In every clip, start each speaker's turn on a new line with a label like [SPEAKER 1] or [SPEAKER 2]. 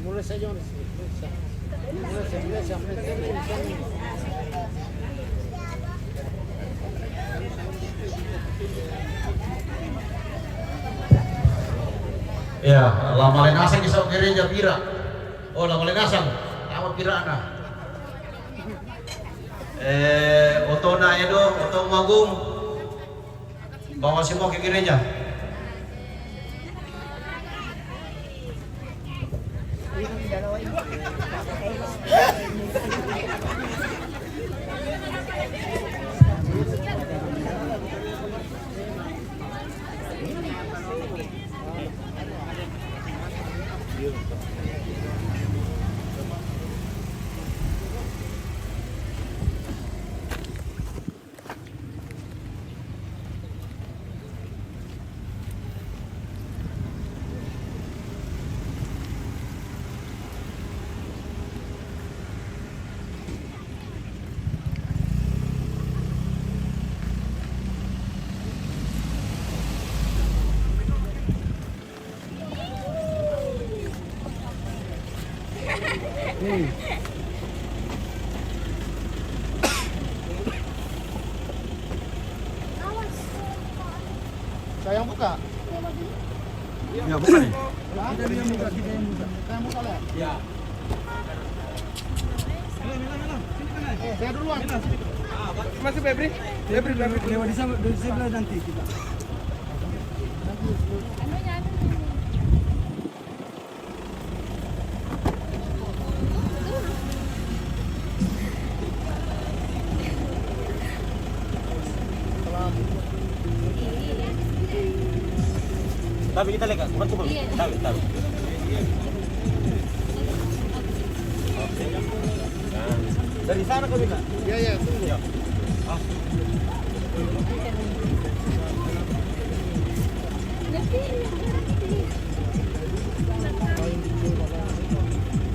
[SPEAKER 1] mulai saja.
[SPEAKER 2] Ya, lamalin asang isang gereja pira. Oh, lamalin asang, tamat pira na. Oto na edo, oto magung. Bawa semua ke gereja.
[SPEAKER 1] Saya yang buka.
[SPEAKER 3] Ya, buka nih.
[SPEAKER 1] Kita yang buka. Saya yang buka lah.
[SPEAKER 3] Ya.
[SPEAKER 1] Saya duluan.
[SPEAKER 3] Masih Febri? Febri lewat di sebelah nanti kita.
[SPEAKER 4] Tapi kita lihat, bukan cuma tahu. Dari sana kau bisa?
[SPEAKER 1] Iya, tunggu.
[SPEAKER 4] Ya.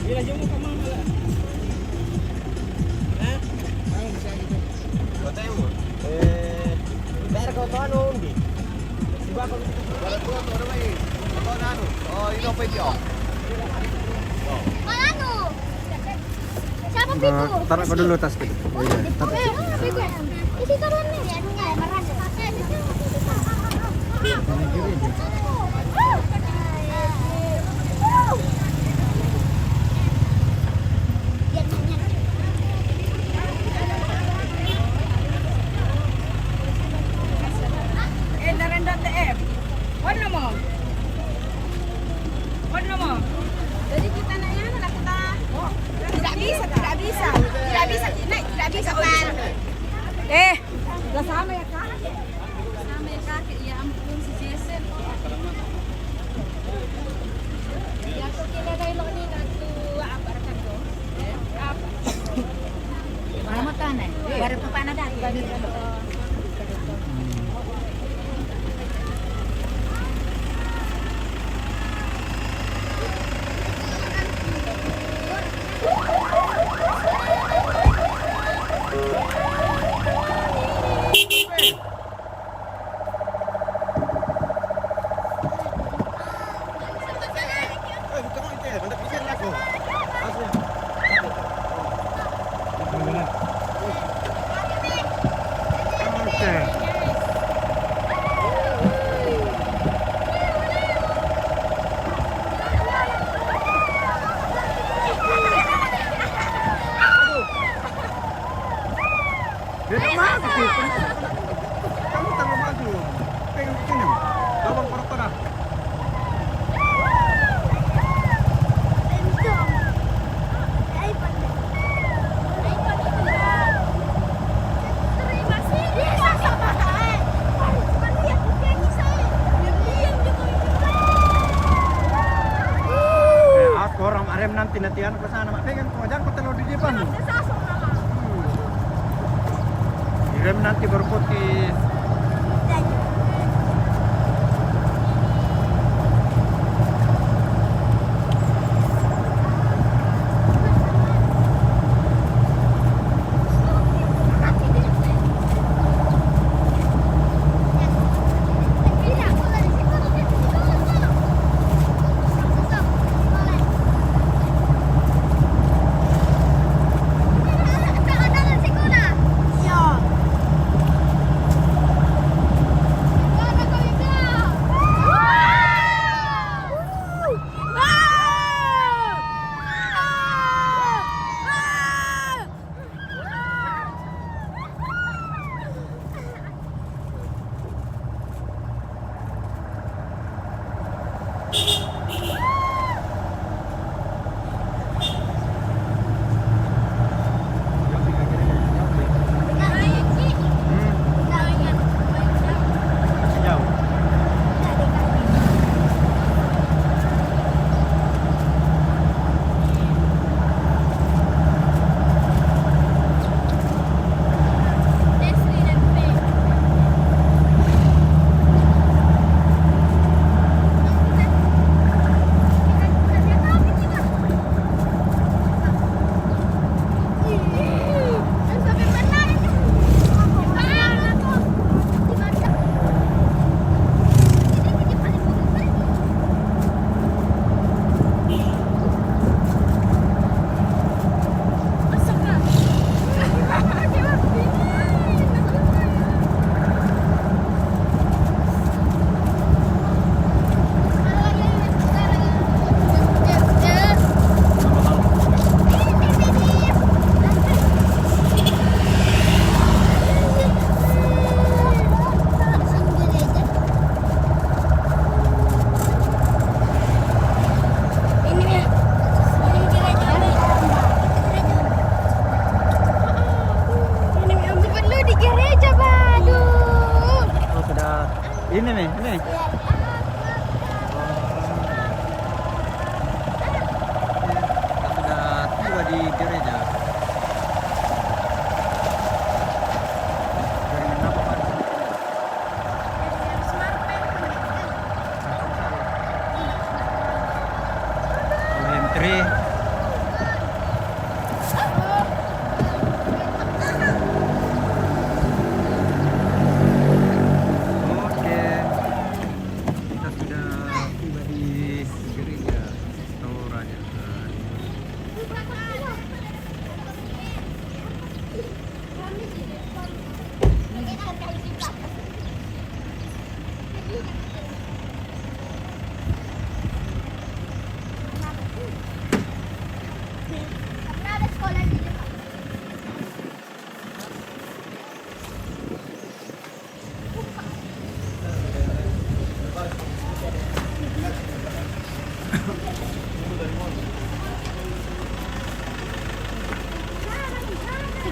[SPEAKER 4] Bila jom ke mana lah? Kau tahu? Bayar kau tahu anu undi. Siapa kau?
[SPEAKER 1] Kalau tua tu orang lain. Kau anu. Oh, ini apa dia?
[SPEAKER 5] Anu. Siapa Piku?
[SPEAKER 3] Taruh kau dulu tas kita. Oh iya.
[SPEAKER 5] Piku. Isi taruhan nih. Jadi kita naiknya lah kita. Tidak bisa. Tidak bisa Pan. Udah sama ya kak? Sama ya kak, ya ampun si Jason. Ya tuh kita dari lo nih nanti apa rekan tuh? Apa? Ramatan nih, baru kemana dah?
[SPEAKER 3] Kamu terlalu maju. Pengen sini. Lawang pertengah. Aku orang arem nanti ke sana. Pengen kau jangan kau terlalu di depan. Rem nanti berputih.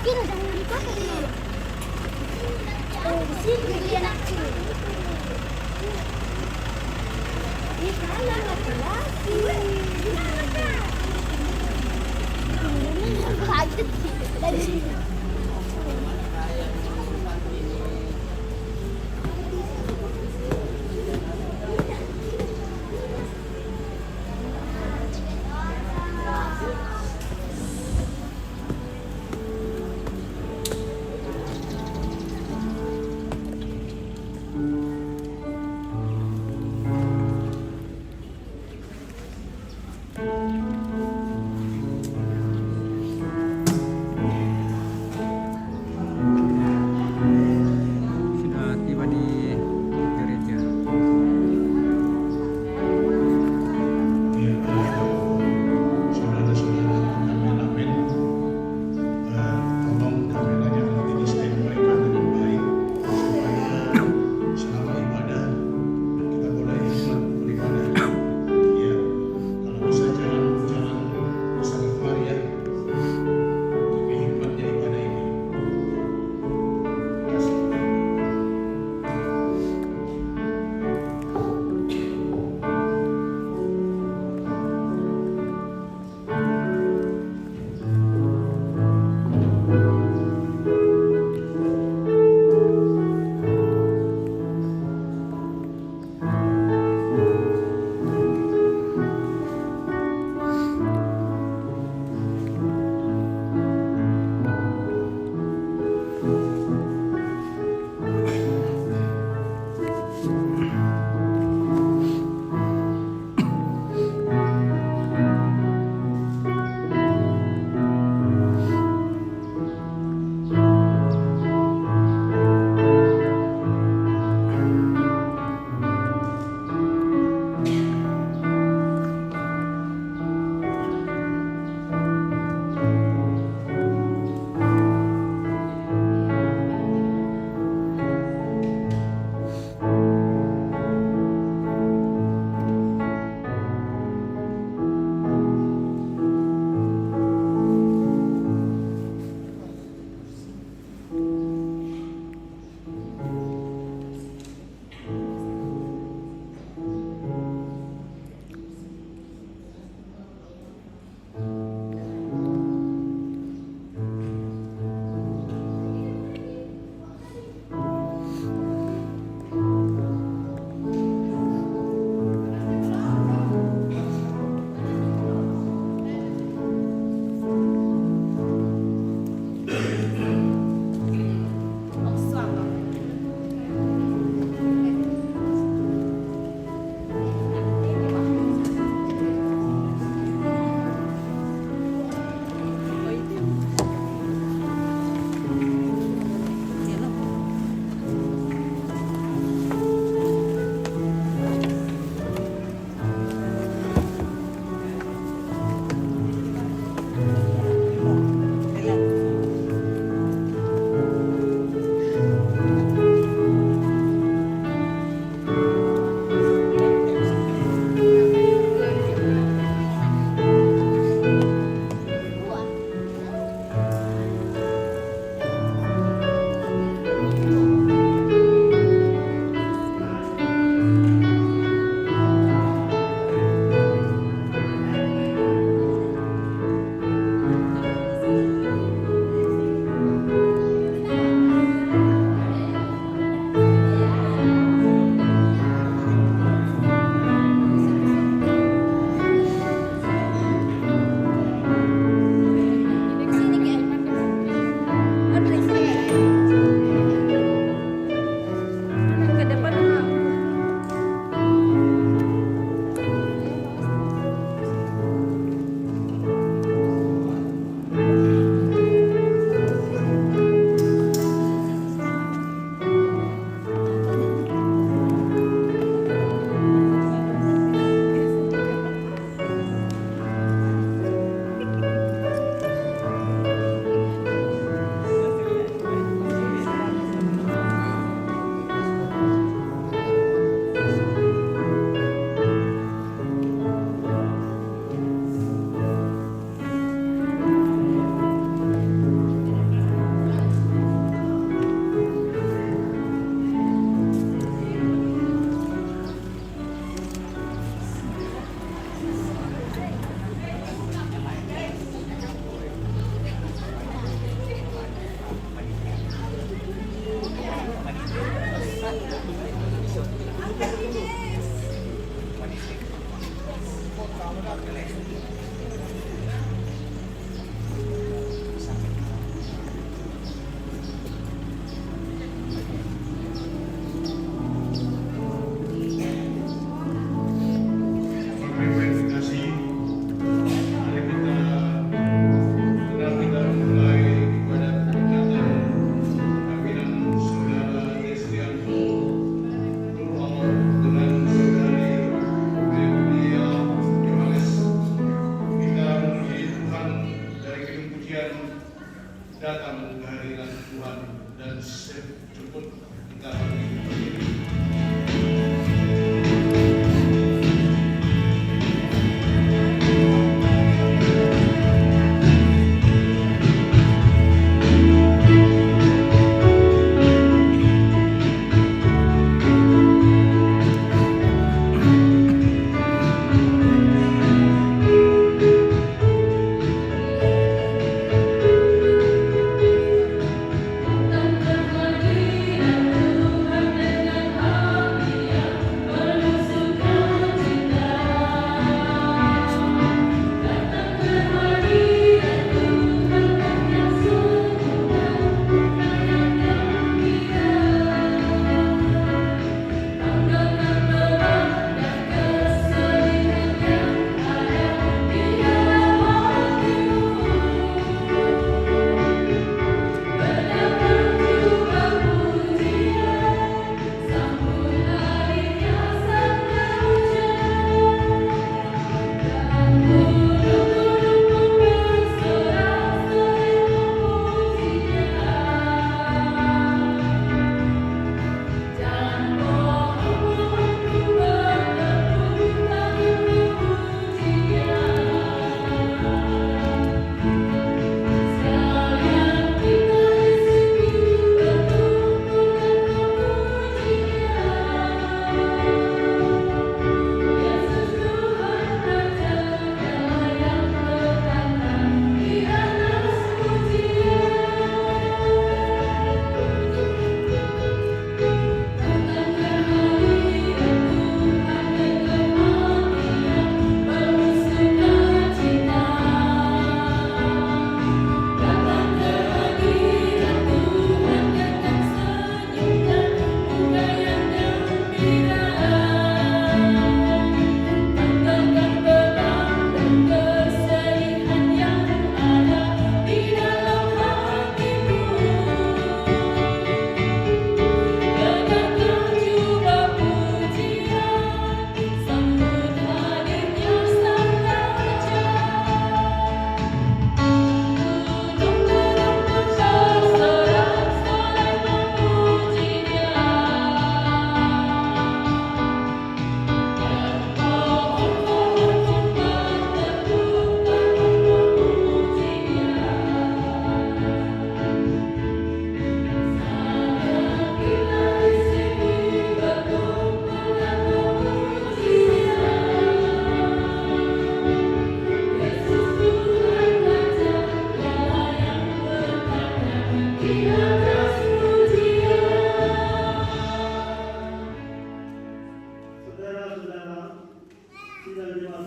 [SPEAKER 6] Kira jangan dipakai dulu. Di sini dia nak kecil. Ini kanan laki-laki. Ini kaget dari sini.
[SPEAKER 3] Sudah tiba di gereja.
[SPEAKER 7] Ya, saudara-saudara kameramen, tolong kameranya nanti di standby-kan dengan baik supaya selama ibadah kita boleh hikmat beribadah. Ya, kalau bisa jangan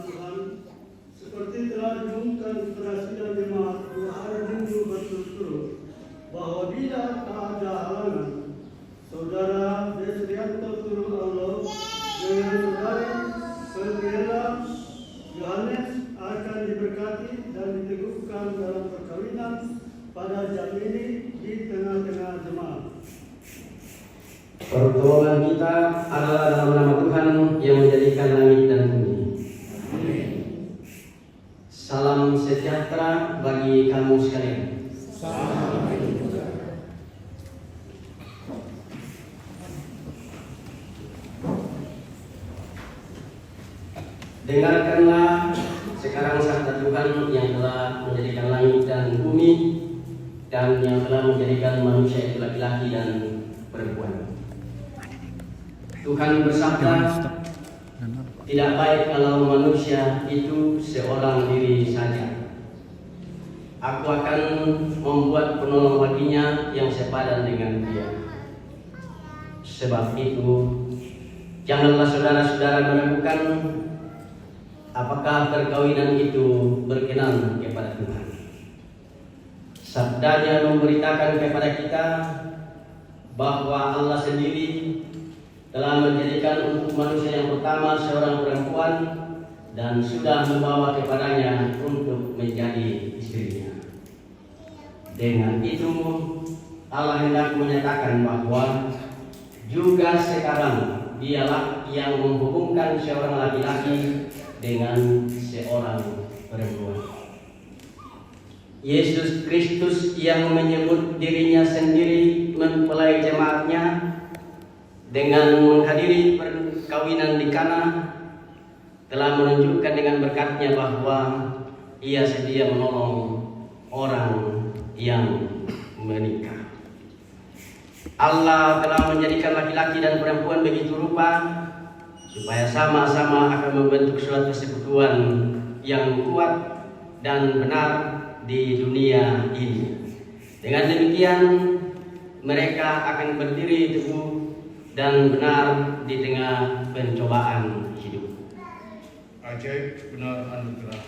[SPEAKER 8] Tuhan, seperti telah diumumkan kepada sidang jemaat 2 hari minggu berturut-turut, bahwa bila tak ada halangan, Saudara Desrianto Turun Allah dengan Saudari Pergiela Yohanes akan diberkati dan diteguhkan dalam perkawinan pada jam ini di tengah-tengah jemaat.
[SPEAKER 9] Pertolongan kita adalah dalam nama Tuhan yang menjadikan langit dan bumi. Salam sejahtera bagi kamu sekalian. Dengarkanlah sekarang sabda Tuhan yang telah menjadikan langit dan bumi dan yang telah menjadikan manusia itu laki-laki dan perempuan. Tuhan bersabda, tidak baik kalau manusia itu seorang diri saja. Aku akan membuat penolong baginya yang sepadan dengan dia. Sebab itu, janganlah saudara-saudara meragukan apakah perkawinan itu berkenan kepada Tuhan. Sabdanya memberitakan kepada kita bahwa Allah sendiri telah menjadikan untuk manusia yang pertama seorang perempuan dan sudah membawa kepadanya untuk menjadi istrinya. Dengan itu Allah hendak menyatakan bahwa juga sekarang dialah yang menghubungkan seorang laki-laki dengan seorang perempuan. Yesus Kristus yang menyebut dirinya sendiri mempelai jemaatnya dengan menghadiri perkawinan di Kana telah menunjukkan dengan berkatnya bahwa ia sedia menolong orang yang menikah. Allah telah menjadikan laki-laki dan perempuan begitu rupa supaya sama-sama akan membentuk suatu persekutuan yang kuat dan benar di dunia ini. Dengan demikian mereka akan berdiri teguh dan benar di tengah pencobaan hidup.
[SPEAKER 7] Ajaib benar anugerah.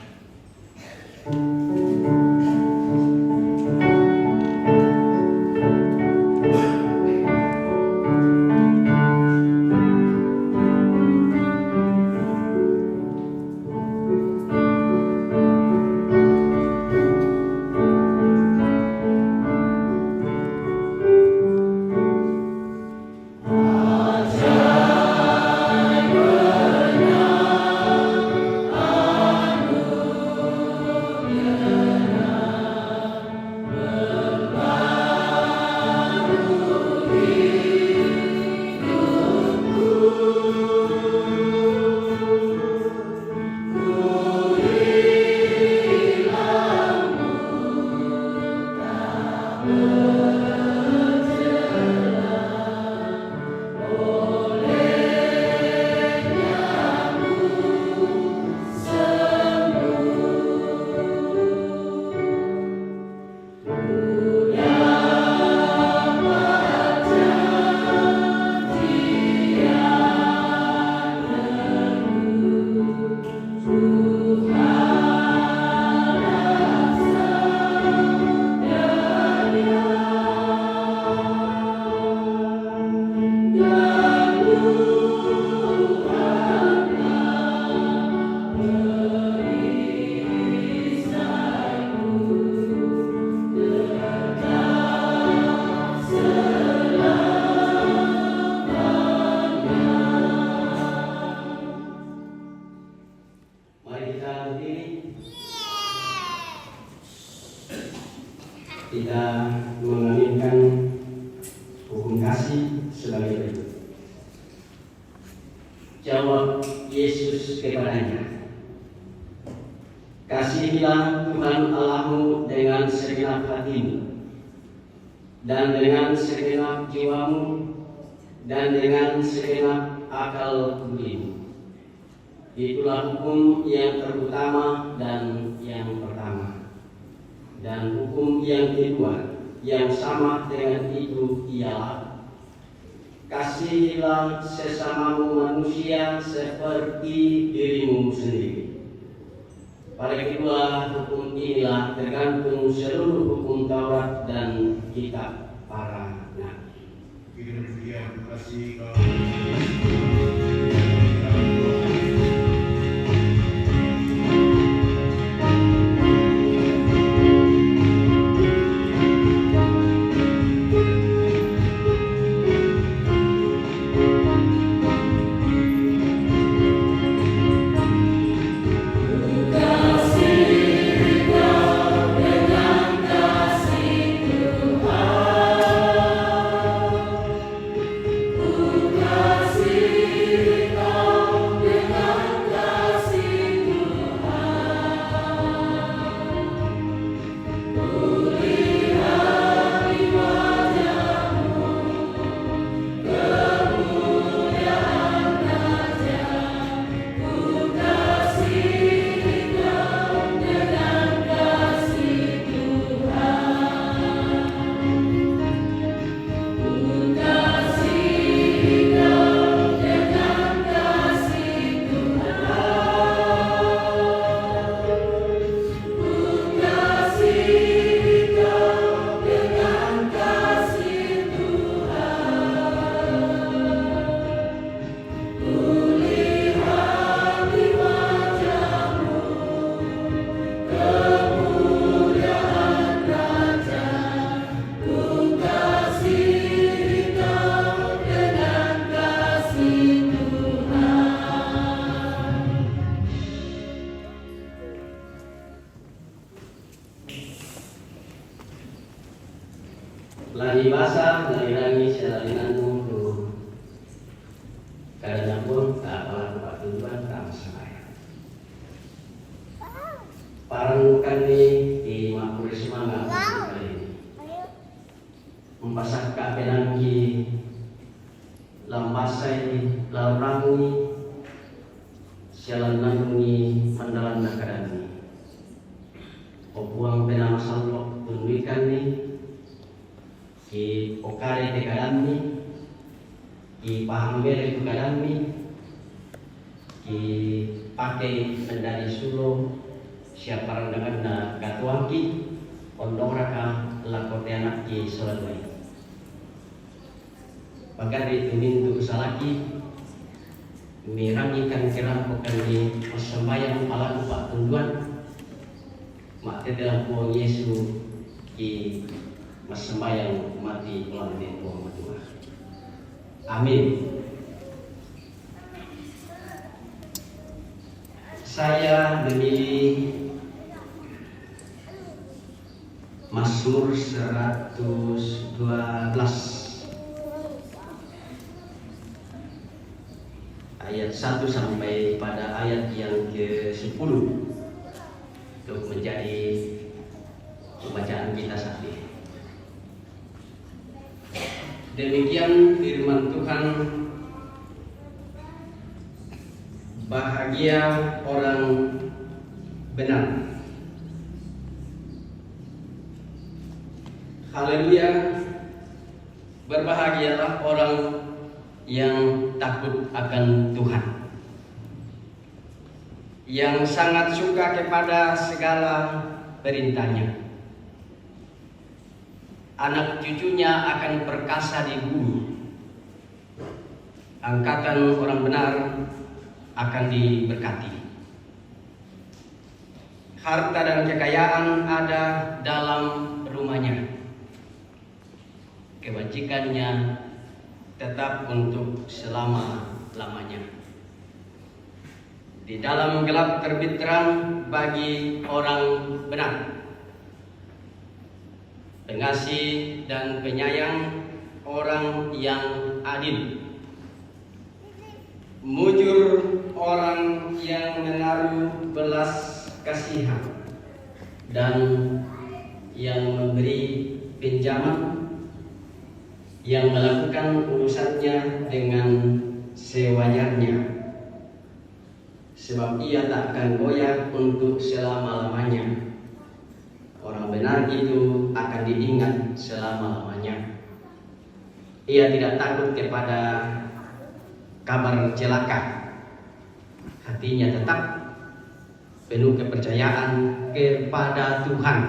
[SPEAKER 9] Kita mengaminkan hukum kasih sebagai berikut. Jawab Yesus kepadanya, kasihilah Tuhan Allahmu dengan segenap hatimu, dan dengan segenap jiwamu, dan dengan segenap akal budimu. Itulah hukum yang terutama dan yang pertama. Dan hukum yang kedua yang sama dengan itu ialah, kasihilah sesamamu manusia seperti dirimu sendiri. Pada kedua hukum inilah tergantung seluruh hukum Taurat dan kitab para nabi.
[SPEAKER 7] Kemudian kasih kau.
[SPEAKER 9] Lagi basah, lagi nangis, lagi nanggung tuh. Karena pun tak apalah Pak Tuhan tak masalah. Parang kami di Makmur Semangat kali ini. Mempasak kapenangki, lambasai, larangi, sialan nanggungi, mandalan nakadani. Opuang penama salok tunduikan ni. Ki okare te kadami, ki pahanggere tu kadami, ki pakai mendari sulo, siapa rendangan na katuangki, ondong raka lakote anak ki solalui. Bagari tumintu usalaki, mirangikan kerampokan di sembahyang palaku Pak Tunduan, mak tetelah puang Yesu ki mas sembahyang mati melalui Muhammad Tuhan. Amin. Saya memilih Mazmur 112 ayat 1 sampai pada ayat yang ke-10 untuk menjadi pembacaan kita saat ini. Demikian firman Tuhan. Bahagia orang benar. Haleluya. Berbahagialah orang yang takut akan Tuhan, yang sangat suka kepada segala perintahnya. Anak cucunya akan perkasa di bumi. Angkatan orang benar akan diberkati. Harta dan kekayaan ada dalam rumahnya. Kebajikannya tetap untuk selama-lamanya. Di dalam gelap terbit terang bagi orang benar. Pengasih dan penyayang orang yang adil. Mujur orang yang menaruh belas kasihan dan yang memberi pinjaman, yang melakukan urusannya dengan sewajarnya, sebab ia tak akan goyah untuk selama-lamanya. Orang benar itu akan diingat selama-lamanya. Ia tidak takut kepada kabar celaka. Hatinya tetap penuh kepercayaan kepada Tuhan.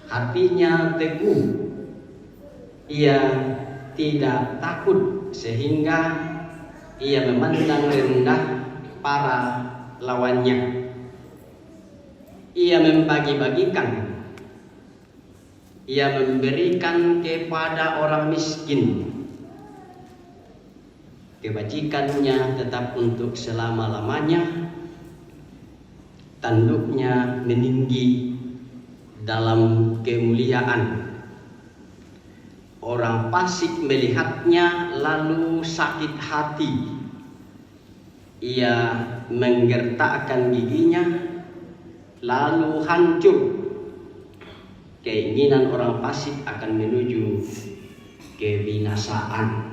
[SPEAKER 9] Hatinya teguh, ia tidak takut sehingga ia memandang rendah para lawannya. Ia membagi-bagikan, ia memberikan kepada orang miskin. Kebajikannya tetap untuk selama-lamanya, tanduknya meninggi dalam kemuliaan. Orang fasik melihatnya lalu sakit hati. Ia menggertakkan giginya lalu hancur. Keinginan orang fasik akan menuju kebinasaan.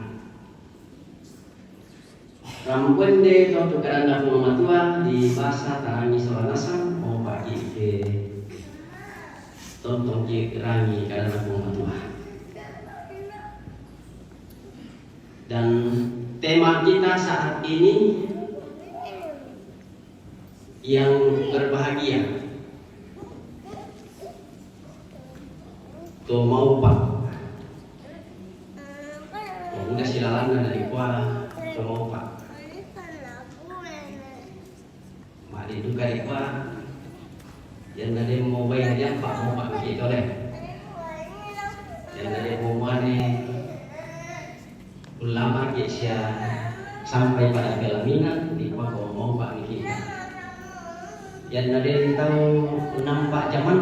[SPEAKER 9] Rampuende untuk kerana pematua di bahasa Tarangi Soranasam mau bagi ke tonton kerangi kerana pematua. Dan tema kita saat ini yang berbahagia. To mau pak. Udah silalan dari kuah. To mau pak. Mari juga ikwa. Yang ada mau bayar dia pak mau pak begitu deh. Yang ada mau mana ulama Asia sampai pada pelaminan di kuah mau pak begitu. Yang ada tahu nampak zaman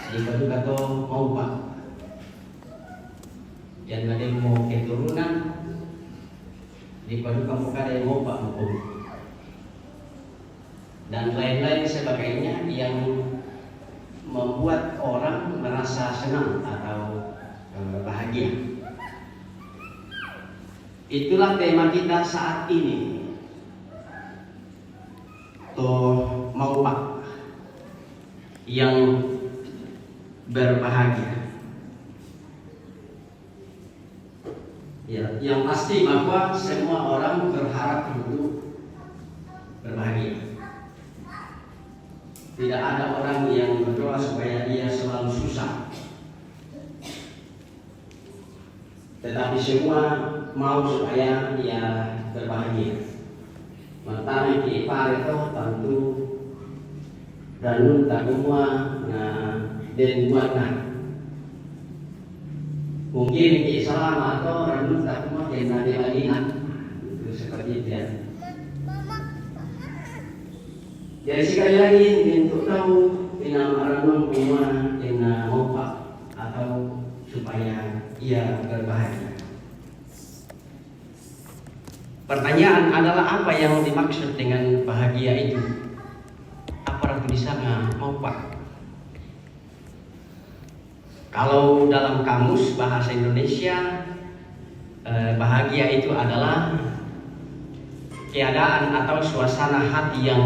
[SPEAKER 9] di baju kata mau pak. Yang ada mau keturunan di baju kamu kada mau pak mau. Dan lain-lain sebagainya yang membuat orang merasa senang atau bahagia. Itulah tema kita saat ini. Toh mau pak yang berbahagia. Ya, yang pasti bahwa semua orang berharap untuk berbahagia. Tidak ada orang yang berdoa supaya dia selalu susah. Tetapi semua mau supaya dia berbahagia. Matanya di itu tentu dan tak semua dan buatnya. Mungkin di salam atau renung tak semua yang ada lagi itu seperti itu ya. Jadi sekali lagi untuk tahu dengan renung semua yang mau pak atau supaya ia berbahagia. Pertanyaan adalah apa yang dimaksud dengan bahagia itu? Apa itu di sana mau pak? Kalau dalam kamus bahasa Indonesia bahagia itu adalah keadaan atau suasana hati yang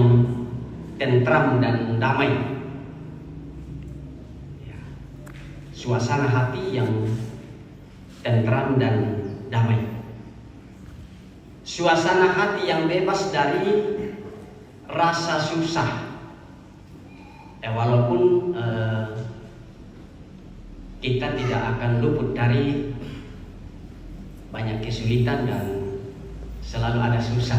[SPEAKER 9] tentram dan damai. Suasana hati yang tentram dan damai. Suasana hati yang bebas dari rasa susah. Walaupun kita tidak akan luput dari banyak kesulitan dan selalu ada susah.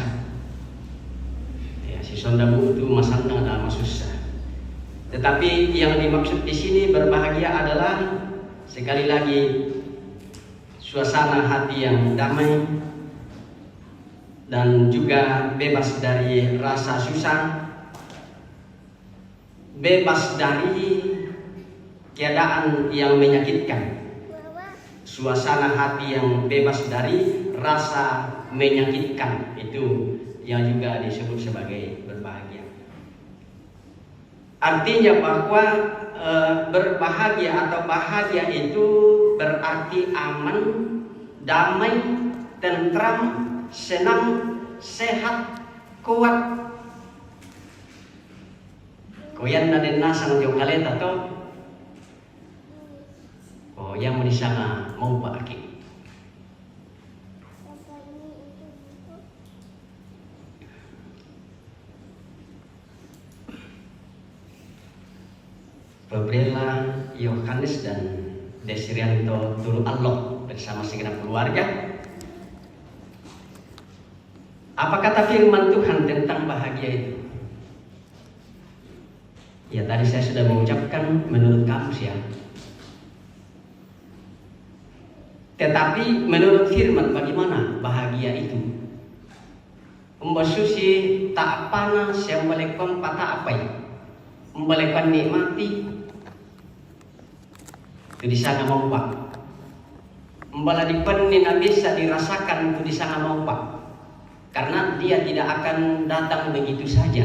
[SPEAKER 9] Ya, si sondamu itu masangnya dalam susah. Tetapi yang dimaksud di sini berbahagia adalah sekali lagi suasana hati yang damai dan juga bebas dari rasa susah, bebas dari keadaan yang menyakitkan. Suasana hati yang bebas dari rasa menyakitkan itu yang juga disebut sebagai berbahagia. Artinya bahwa berbahagia atau bahagia itu berarti aman, damai, tentram, senang, sehat, kuat. Koyan na din nasang yung kaleta to. Oh, yang mo di sana mau pakai. Febriela, Yohanes dan Desrianto Turu Allah bersama segenap keluarga. Apa kata firman Tuhan tentang bahagia itu? Ya, tadi saya sudah mengucapkan menurut kamus ya. Tetapi menurut firman bagaimana bahagia itu? Susi tak panas yang melekon patah apai, melekon nikmati itu di sana mau pak. Membaladikan ini bisa dirasakan itu di sana mau pak, karena dia tidak akan datang begitu saja.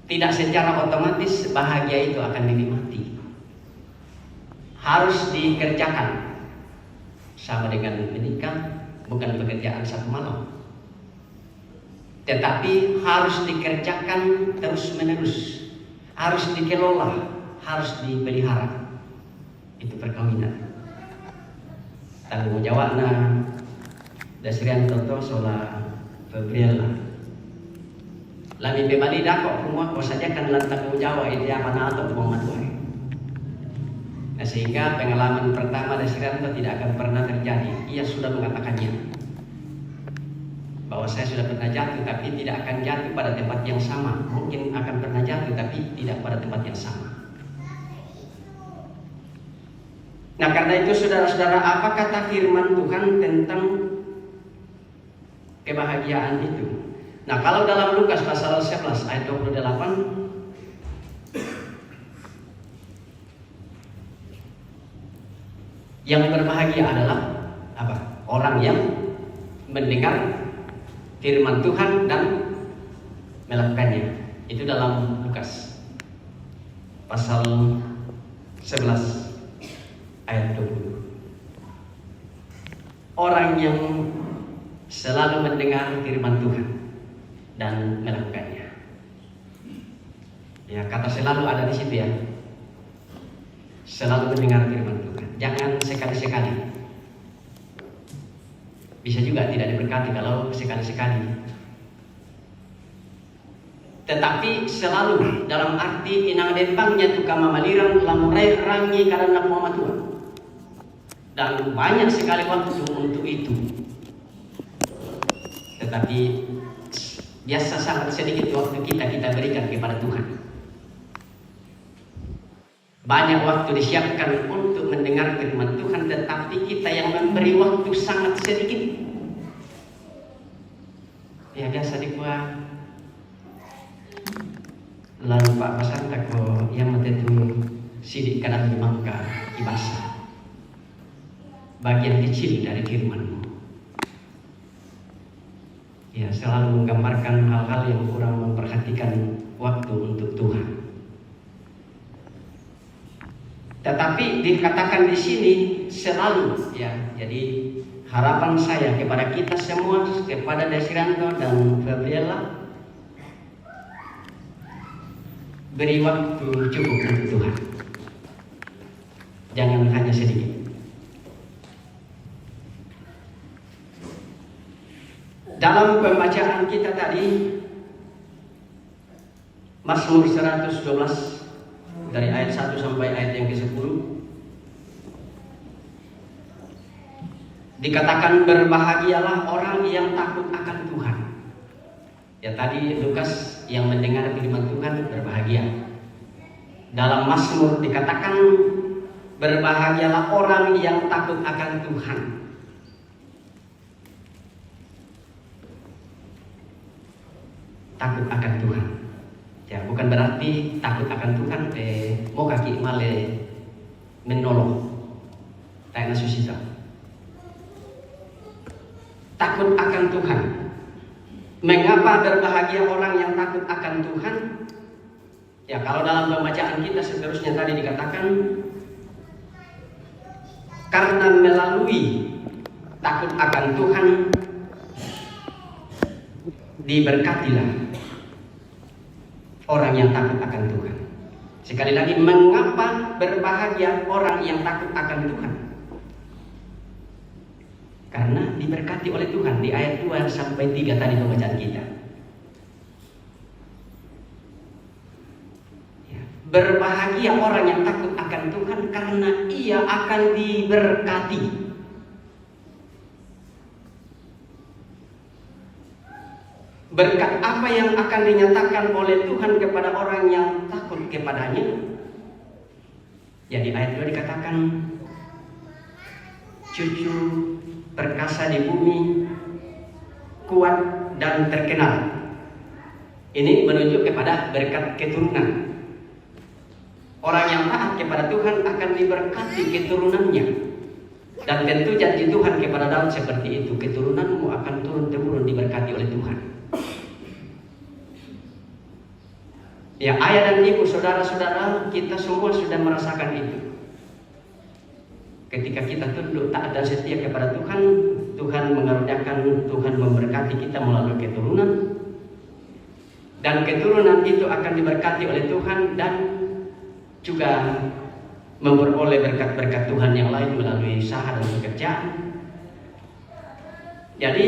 [SPEAKER 9] Tidak secara otomatis bahagia itu akan dinikmati. Harus dikerjakan. Sama dengan menikah, bukan pekerjaan satu malam. Tetapi harus dikerjakan terus menerus. Harus dikelola, harus dipelihara. Itu perkawinan. Tanggung jawabnya Desrianto sola Febriela. Lami bebali dakok semua kau saja kan tanggung jawab itu apa atau pematuai. Nah, sehingga pengalaman pertama Desrianto tidak akan pernah terjadi. Ia sudah mengatakannya bahwa saya sudah pernah jatuh, tapi tidak akan jatuh pada tempat yang sama. Mungkin akan pernah jatuh, tapi tidak pada tempat yang sama. Nah, karena itu saudara-saudara, apa kata firman Tuhan tentang kebahagiaan itu? Nah, kalau dalam Lukas pasal 11 ayat 28, yang berbahagia adalah apa? Orang yang mendengar firman Tuhan dan melakukannya. Itu dalam Lukas pasal 11 ayat 20. Orang yang selalu mendengar firman Tuhan dan melakukannya. Ya, kata selalu ada di situ ya. Selalu mendengar firman Tuhan. Jangan sekali-sekali. Bisa juga tidak diberkati kalau sekali-sekali. Tetapi selalu dalam arti inang dempangnya tukang mamalirang lamurai rangi karena Muhammad Tuhan. Dan banyak sekali waktu untuk itu. Tetapi biasa sangat sedikit waktu kita berikan kepada Tuhan. Banyak waktu disiapkan untuk mendengar firman Tuhan, tetapi kita yang memberi waktu sangat sedikit. Ya, biasa dikuah. Lalu Pak Pasanta ko yang mententu sidik kanan dimangka ibasa. Bagian kecil dari firman-Mu. Ya, selalu menggambarkan hal-hal yang kurang memperhatikan waktu untuk Tuhan. Tetapi dikatakan di sini selalu, ya. Jadi harapan saya kepada kita semua, kepada Desrianto dan Febriela, beri waktu cukup untuk Tuhan. Jangan hanya sedikit. Dalam pembacaan kita tadi, Mazmur 112 dari ayat 1 sampai ayat yang ke-10, dikatakan berbahagialah orang yang takut akan Tuhan. Ya, tadi Lukas yang mendengar firman Tuhan berbahagia. Dalam Mazmur dikatakan berbahagialah orang yang takut akan Tuhan. Takut akan Tuhan. Ya, bukan berarti takut akan Tuhan mau kaki male menolong. Tak susita. Takut akan Tuhan. Mengapa berbahagia orang yang takut akan Tuhan? Ya, kalau dalam pembacaan kita seterusnya tadi dikatakan karena melalui takut akan Tuhan diberkatilah orang yang takut akan Tuhan. Sekali lagi, mengapa berbahagia orang yang takut akan Tuhan? Karena diberkati oleh Tuhan di ayat 2 sampai 3 tadi pembacaan kita. Ya. Berbahagia orang yang takut akan Tuhan karena ia akan diberkati. Berkat apa yang akan dinyatakan oleh Tuhan kepada orang yang takut kepadanya? Ya, di ayat 2 dikatakan, cucu perkasa di bumi, kuat dan terkenal. Ini menunjuk kepada berkat keturunan. Orang yang taat kepada Tuhan akan diberkati keturunannya. Dan tentu janji Tuhan kepada Daud seperti itu, keturunanmu akan turun-temurun diberkati oleh Tuhan. Ya, ayah dan ibu, saudara-saudara, kita semua sudah merasakan itu. Ketika kita tunduk, taat dan setia kepada Tuhan, Tuhan mengaruniakan, Tuhan memberkati kita melalui keturunan. Dan keturunan itu akan diberkati oleh Tuhan dan juga memperoleh berkat-berkat Tuhan yang lain melalui usaha dan pekerjaan. Jadi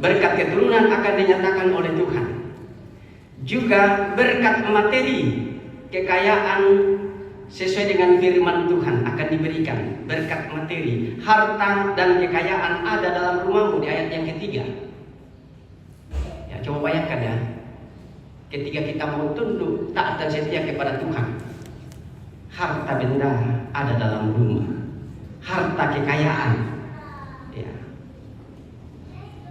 [SPEAKER 9] berkat keturunan akan dinyatakan oleh Tuhan. Juga berkat materi, kekayaan sesuai dengan firman Tuhan akan diberikan. Berkat materi, harta dan kekayaan ada dalam rumahmu di ayat yang ketiga. Ya, coba bayangkan ya. Ketika kita mau tunduk, taat dan setia kepada Tuhan, harta benda ada dalam rumah, harta kekayaan ya,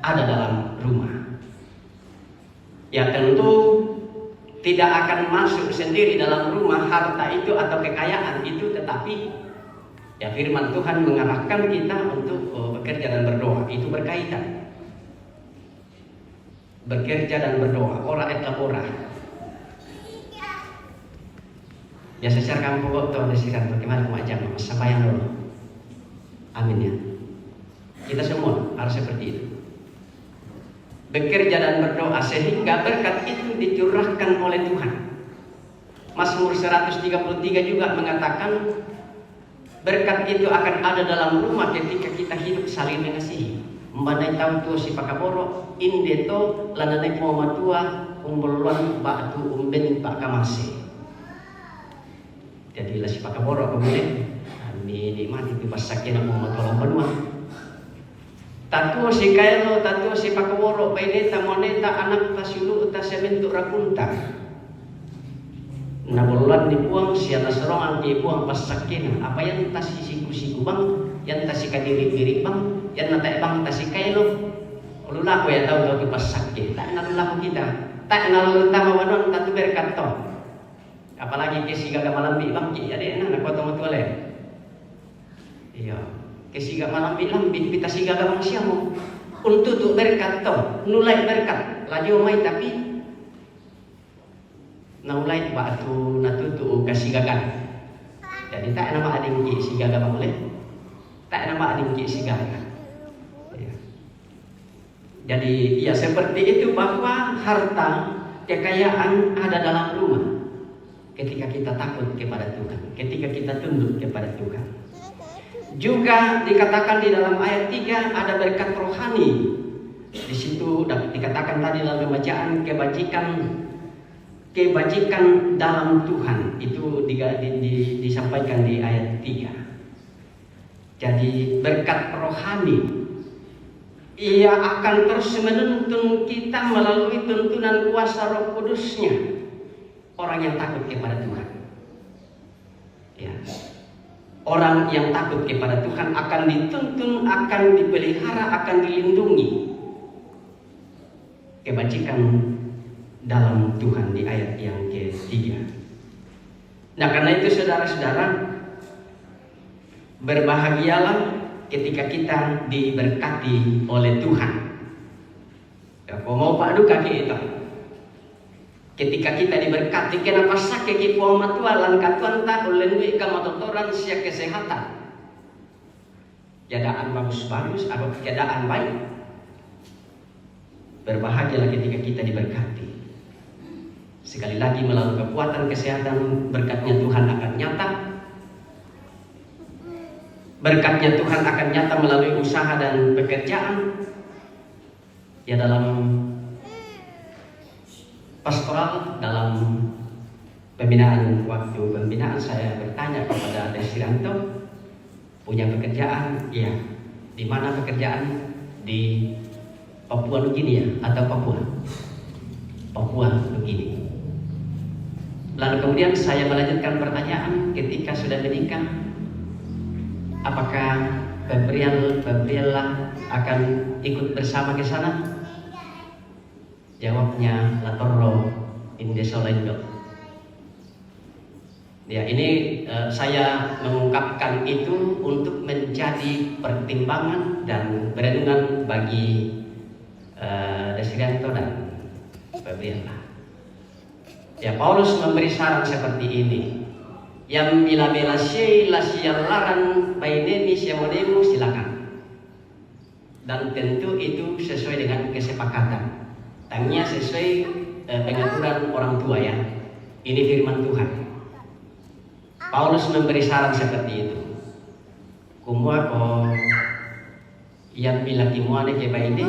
[SPEAKER 9] ada dalam rumah. Ya, tentu tidak akan masuk sendiri dalam rumah harta itu atau kekayaan itu, tetapi ya firman Tuhan mengarahkan kita untuk bekerja dan berdoa. Itu berkaitan. Bekerja dan berdoa, ora et labora. Ya, secara kamu atau desikan bagaimana kamu ajar mas sampaian dulu. Amin ya. Kita semua harus seperti itu. Bekerja dan berdoa sehingga berkat itu dicurahkan oleh Tuhan. Mazmur 133 juga mengatakan berkat itu akan ada dalam rumah ketika kita hidup saling mengasihi. Mbanai tahu tu si pakaboro indeto lananai matua umbuluan batu umben pak kamase. Jadi lah si pakaboro kemudian ini mati tu pasaknya nak matua lambanua. Tatu si kaelo tatu si pakaboro baineta moneta anak tasulu tasementu rakunta. Nabuluan dibuang siapa serongan dibuang pasaknya. Apa yang tasi siku bang, yang tasi kadiri bang. Yan na tayo bang tasikailo ulula ko ya tahu pas sakit tak nalula ko kita tak nalula mawanon tatu berkat to apalagi kesiga malambi bangki ade na nakoto mo tuale iya kesiga malambi lambi pita siga gamang siya mo untuk tu berkat to nulai berkat laju may tapi naulai batu natutu kasigagan jadi tak nama ading ki siga gamang le tak nama ading ki siga. Jadi ya seperti itu bahwa harta kekayaan ada dalam rumah ketika kita takut kepada Tuhan, ketika kita tunduk kepada Tuhan. Juga dikatakan di dalam ayat 3 ada berkat rohani. Di situ dikatakan tadi dalam pembacaan kebajikan dalam Tuhan itu disampaikan di ayat 3. Jadi berkat rohani ia akan terus menuntun kita melalui tuntunan kuasa Roh Kudus-Nya. Orang yang takut kepada Tuhan. Ya. Orang yang takut kepada Tuhan akan dituntun, akan dipelihara, akan dilindungi. Kebajikan dalam Tuhan di ayat yang ketiga. Nah, karena itu saudara-saudara, berbahagialah ketika kita diberkati oleh Tuhan. Ya, kau mau pak duka itu. Ketika kita diberkati, kenapa sakit kipuang matualan katuan tak ulenwi kamatotoran siya kesehatan. Keadaan bagus-bagus atau keadaan baik. Berbahagialah ketika kita diberkati. Sekali lagi melalui kekuatan kesehatan berkatnya Tuhan akan nyata. Berkatnya Tuhan akan nyata melalui usaha dan pekerjaan. Ya, dalam pastoral, dalam waktu pembinaan saya bertanya kepada Desiranto, punya pekerjaan? Iya. Di mana pekerjaan? Di Papua Nugini ya? Atau Papua? Papua Nugini. Lalu kemudian saya melanjutkan pertanyaan, ketika sudah menikah, apakah Gabriela akan ikut bersama ke sana? Jawabnya, la torro in desolendo. Ya, ini saya mengungkapkan itu untuk menjadi pertimbangan dan perenungan bagi Desiranto dan Gabriela. Ya, Paulus memberi saran seperti ini. Yang bila bela sialaran baineni siamonemu silakan. Dan tentu itu sesuai dengan kesepakatan. Tanya sesuai pengaturan orang tua ya. Ini firman Tuhan. Paulus memberi saran seperti itu. Kumua ko yang bila kimuane ke baine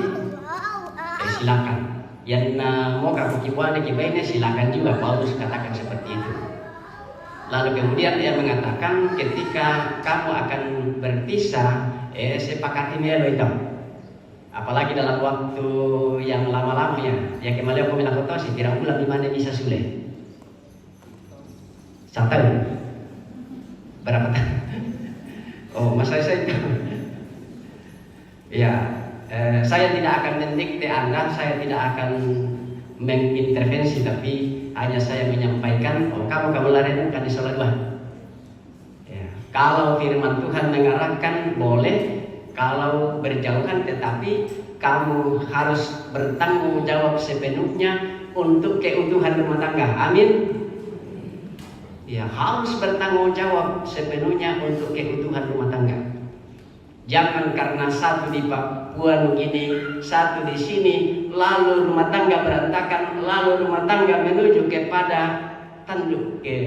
[SPEAKER 9] silakan. Yang mau kamu kimuane ke baine silakan juga. Paulus katakan seperti itu. Lalu kemudian dia mengatakan ketika kamu akan berpisah, sepakati melo itu. Apalagi dalam waktu yang lama-lama ya kembali aku bilang kau sih kira bulan di mana bisa sulit. Sampai berapa tahun? Oh, masa saya itu. Ya, saya tidak akan mendikte Anda, saya tidak akan mengintervensi, tapi hanya saya menyampaikan, oh kamu lari kan di sholat dua. Ya, kalau firman Tuhan mengarahkan boleh, kalau berjauhan tetapi kamu harus bertanggung jawab sepenuhnya untuk keutuhan rumah tangga. Amin. Ya, harus bertanggung jawab sepenuhnya untuk keutuhan rumah tangga. Jangan karena satu di Papua Nugini, satu di sini, lalu rumah tangga berantakan, lalu rumah tangga menuju kepada tanduk ke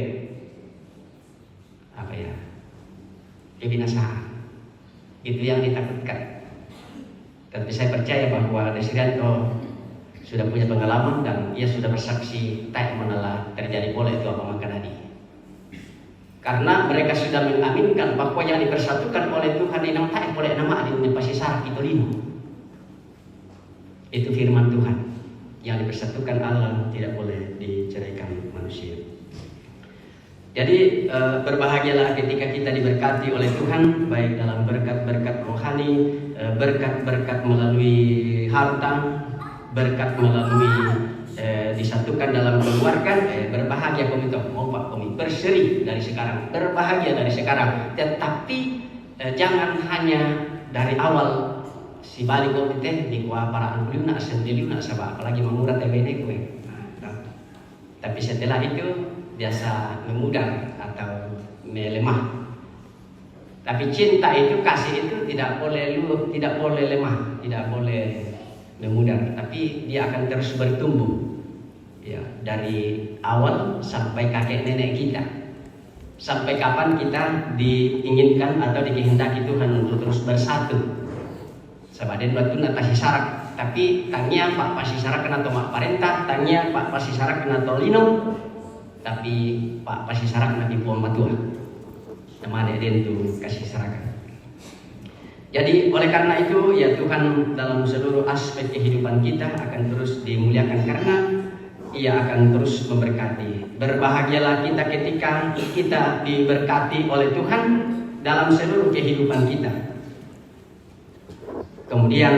[SPEAKER 9] kebinasaan. Itu yang ditakutkan. Tapi saya percaya bahwa Desiranto sudah punya pengalaman dan ia sudah bersaksi tak menelah terjadi boleh itu apa makan tadi. Karena mereka sudah mengaminkan bahwa yang dipersatukan oleh Tuhan inang tak boleh nama di pasti syarat itu lima. Itu firman Tuhan. Yang dipersatukan Allah tidak boleh diceraikan manusia. Jadi berbahagialah ketika kita diberkati oleh Tuhan, baik dalam berkat-berkat rohani, berkat-berkat melalui harta, berkat melalui disatukan dalam keluarga. Berbahagia komito, Pak Komi, berseri dari sekarang, berbahagia dari sekarang. Tetapi jangan hanya dari awal si balik komite di kuah para angguna sendiri nak sabah, apalagi mengurat TBN gue. Tapi setelah itu biasa memudar atau melemah. Tapi cinta itu, kasih itu tidak boleh luluh, tidak boleh lemah, tidak boleh memudar, tapi dia akan terus bertumbuh. Ya, dari awal sampai kakek nenek kita. Sampai kapan kita diinginkan atau dikehendaki Tuhan untuk terus bersatu. Sabaden batu nak kasih sarak, tapi tanya Pak pasti sarak kena tomak parentah, tanya Pak pasti sarak kena tolino. Tapi Pak pasti sarak nabi puang matua. Nama deden tu kasih sarakan. Jadi oleh karena itu ya Tuhan dalam seluruh aspek kehidupan kita akan terus dimuliakan karena Ia akan terus memberkati. Berbahagialah kita ketika kita diberkati oleh Tuhan dalam seluruh kehidupan kita. Kemudian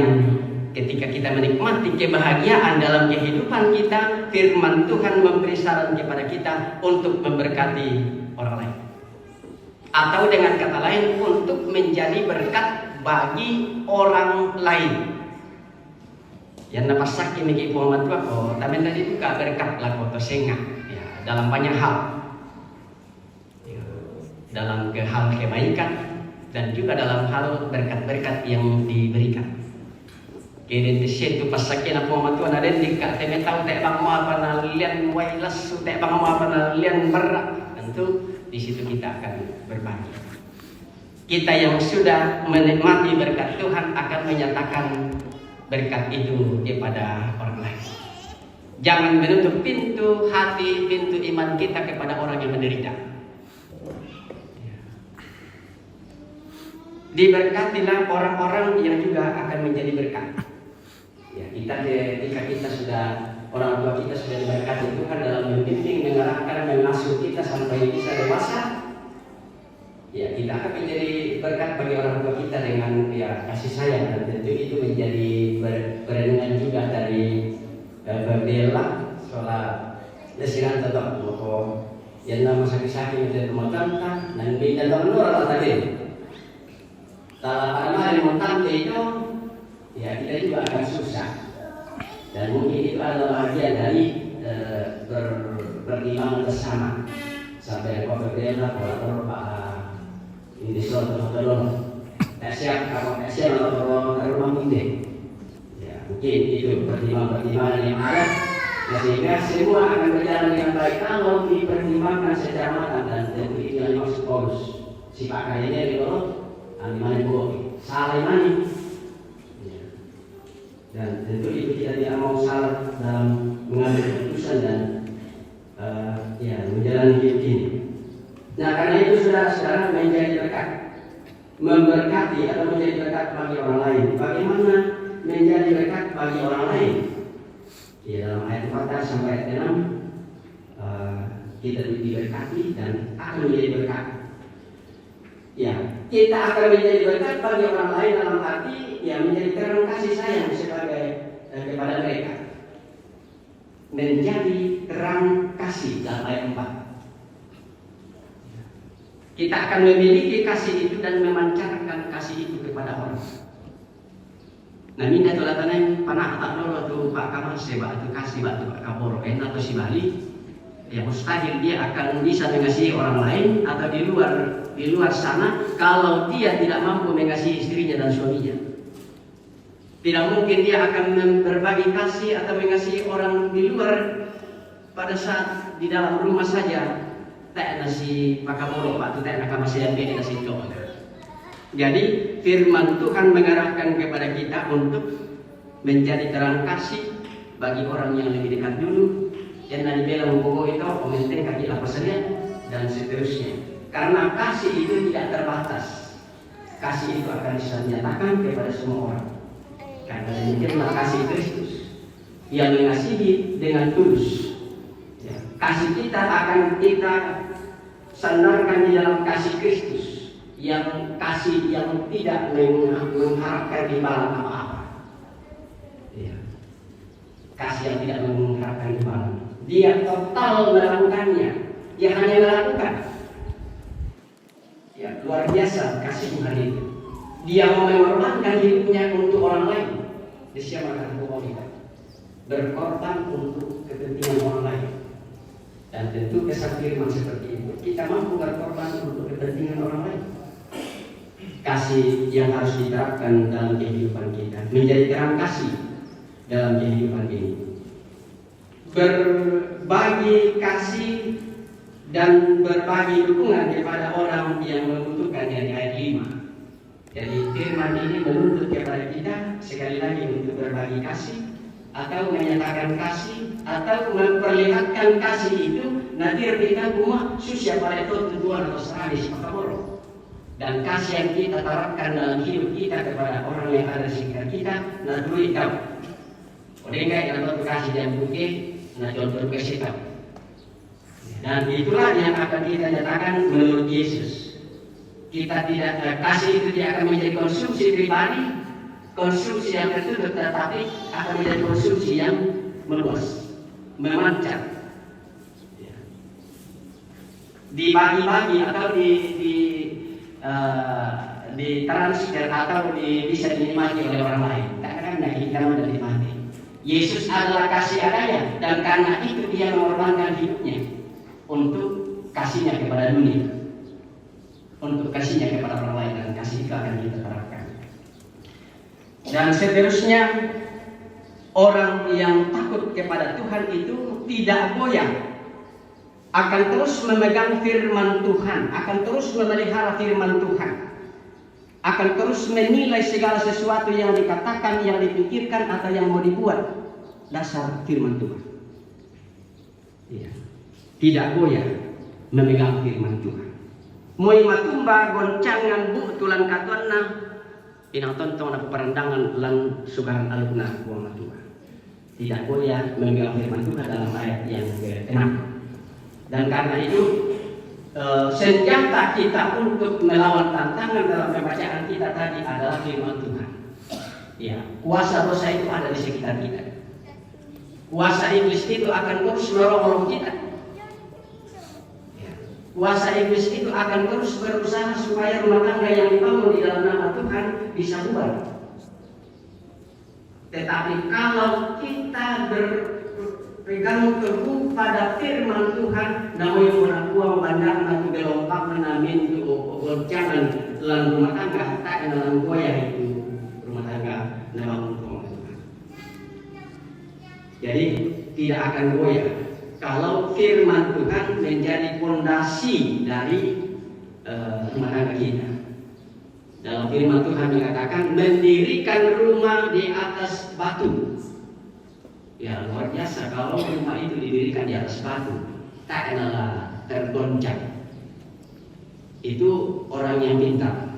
[SPEAKER 9] ketika kita menikmati kebahagiaan dalam kehidupan kita, firman Tuhan memberi saran kepada kita untuk memberkati orang lain. Atau dengan kata lain, untuk menjadi berkat bagi orang lain. Yang napasak ini ki Muhammad tua ko, tapi tadi itu gak berkat lah koto sengah. Ya, dalam banyak hal. Ya, dalam hal kebaikan dan juga dalam hal berkat-berkat yang diberikan. Kini di situ pas sakin aku Muhammad tua naden di kak teme tahu tak bang mau apa nalian wailas tak bang mau apa nalian berat. Tentu di situ kita akan berbagi. Kita yang sudah menikmati berkat Tuhan akan menyatakan berkat itu kepada orang lain. Jangan menutup pintu hati, pintu iman kita kepada orang yang menderita. Diberkatilah orang-orang yang juga akan menjadi berkat. Ya, ketika kita sudah, orang tua kita sudah diberkati Tuhan dalam membimbing, mengarahkan, mengasuh kita sampai bisa dewasa, ya kita akan menjadi berkat bagi orang tua kita dengan ya kasih sayang, dan tentu itu menjadi perenungan juga dari Bela soal lesiran tetap moko yang nama sakit-sakit dari montanta dan bintang luar tadi. Kalau pada montanta itu ya kita juga akan susah, dan mungkin itu adalah bagian dari pertimbangan bersama sampai kau berbeda kalau Pak ini suatu tak siap kalau tak siap kalau rumah ini. Mungkin itu pertimbangan yang ada, ya, sehingga semua akan berjalan dengan baik kalau dipertimbangkan secara matang, dan tentu itu yang dimaksud Paulus. Sifat kayaknya itu animani bohong, salah imani, ya. Dan tentu itu kita tidak mau salah dalam mengambil keputusan dan ya menjalani hidup ini. Nah, karena itu saudara-saudara menjadi berkat, memberkati atau menjadi berkat bagi orang lain. Bagaimana menjadi berkat bagi orang lain? Ya, dalam ayat 4 sampai ayat 6 kita diberkati dan akan menjadi berkat. Ya, kita akan menjadi berkat bagi orang lain dalam arti ya menjadi terang kasih sayang sebagai kepada mereka. Menjadi terang kasih dalam ayat 4. Kita akan memiliki kasih itu dan memancarkan kasih itu kepada orang. Nah, minta tulatannya panah tak lolo tu Pak Kamal sebab tu kasih batu Pak Kaporo atau si Bali, ya mustahil dia akan bisa mengasihi orang lain atau di luar sana kalau dia tidak mampu mengasihi istrinya dan suaminya. Tidak mungkin dia akan berbagi kasih atau mengasihi orang di luar pada saat di dalam rumah saja. Tak ada si Pak Kaporo Pak tu tak ada masih yang beda si Jokowi. Jadi firman Tuhan mengarahkan kepada kita untuk menjadi terang kasih bagi orang yang lebih dekat dulu. Jangan dibilang buku itu komentar kaki lapasnya dan seterusnya. Karena kasih itu tidak terbatas. Kasih itu akan bisa dinyatakan kepada semua orang. Karena demikianlah kasih Kristus yang mengasihi dengan tulus. Ya. Kasih kita akan kita sandarkan di dalam kasih Kristus, yang kasih yang tidak mengharapkan imbalan apa-apa. Ya. Kasih yang tidak mengharapkan imbalan. Dia total melakukannya. Dia hanya melakukan. Ya, luar biasa kasih Tuhan itu. Dia mau mengorbankan hidupnya untuk orang lain. Dia siapa kata kita? Berkorban untuk kepentingan orang lain. Dan tentu kesan firman seperti itu, kita mampu berkorban untuk kepentingan orang lain. Kasih yang harus diterapkan dalam kehidupan kita, menjadi terang kasih dalam kehidupan ini. Berbagi kasih dan berbagi dukungan kepada orang yang membutuhkan dari ayat 5. Jadi firman ini menuntut kepada kita sekali lagi untuk berbagi kasih, atau menyatakan kasih, atau memperlihatkan kasih itu nanti kita semua susah pada itu tujuan atau seradis makaboro. Dan kasih yang kita terapkan dalam hidup kita kepada orang yang ada di sekitar kita, nah dulu itu. Oleh enggak yang untuk kasih dan bukti, nah contoh kasih tahu. Dan itulah yang akan kita nyatakan menurut Yesus. Kita tidak kasih itu tidak akan menjadi konsumsi pribadi, konsumsi yang tertutup, tetapi akan menjadi konsumsi yang meluas, memancar, dibagi-bagi atau ditransfer atau bisa dinikmati oleh orang lain. Karena kita menikmati. Yesus adalah kasih adanya, dan karena itu dia mengorbankan hidupnya untuk kasihnya kepada dunia, untuk kasihnya kepada orang lain, dan kasih itu akan kita terapkan. Dan seterusnya, orang yang takut kepada Tuhan itu tidak goyah, akan terus memegang firman Tuhan, akan terus memelihara firman Tuhan, akan terus menilai segala sesuatu yang dikatakan, yang dipikirkan, atau yang mau dibuat dasar firman Tuhan. Ya. Tidak goyah memegang firman Tuhan. Moi matumba goncangan bu tulan katuanna inang tontong na perandangan lan sugaran alukna buang Tuhan. Tidak goyah memegang firman Tuhan dalam ayat yang ke-6. Dan karena itu senjata kita untuk melawan tantangan dalam pembacaan kita tadi adalah firman Tuhan. Ya, kuasa dosa itu ada di sekitar kita. Kuasa iblis itu akan terus merongrong kita. Ya, kuasa iblis itu akan terus berusaha supaya rumah tangga yang dibangun di dalam nama Tuhan bisa bubar. Tetapi kalau kita berpegang teguh pada firman Tuhan, namanya orang kuang bandar atau gelompak menamin itu goncangan dalam rumah tangga, tak dalam goyah itu rumah tangga dalam Tuhan. Jadi tidak akan goyah kalau firman Tuhan menjadi fondasi dari rumah tangga kita. Dalam firman Tuhan dikatakan mendirikan rumah di atas batu. Ya luar biasa kalau rumah itu didirikan di atas batu, tak kenalah tergoncang. Itu orang yang pintar.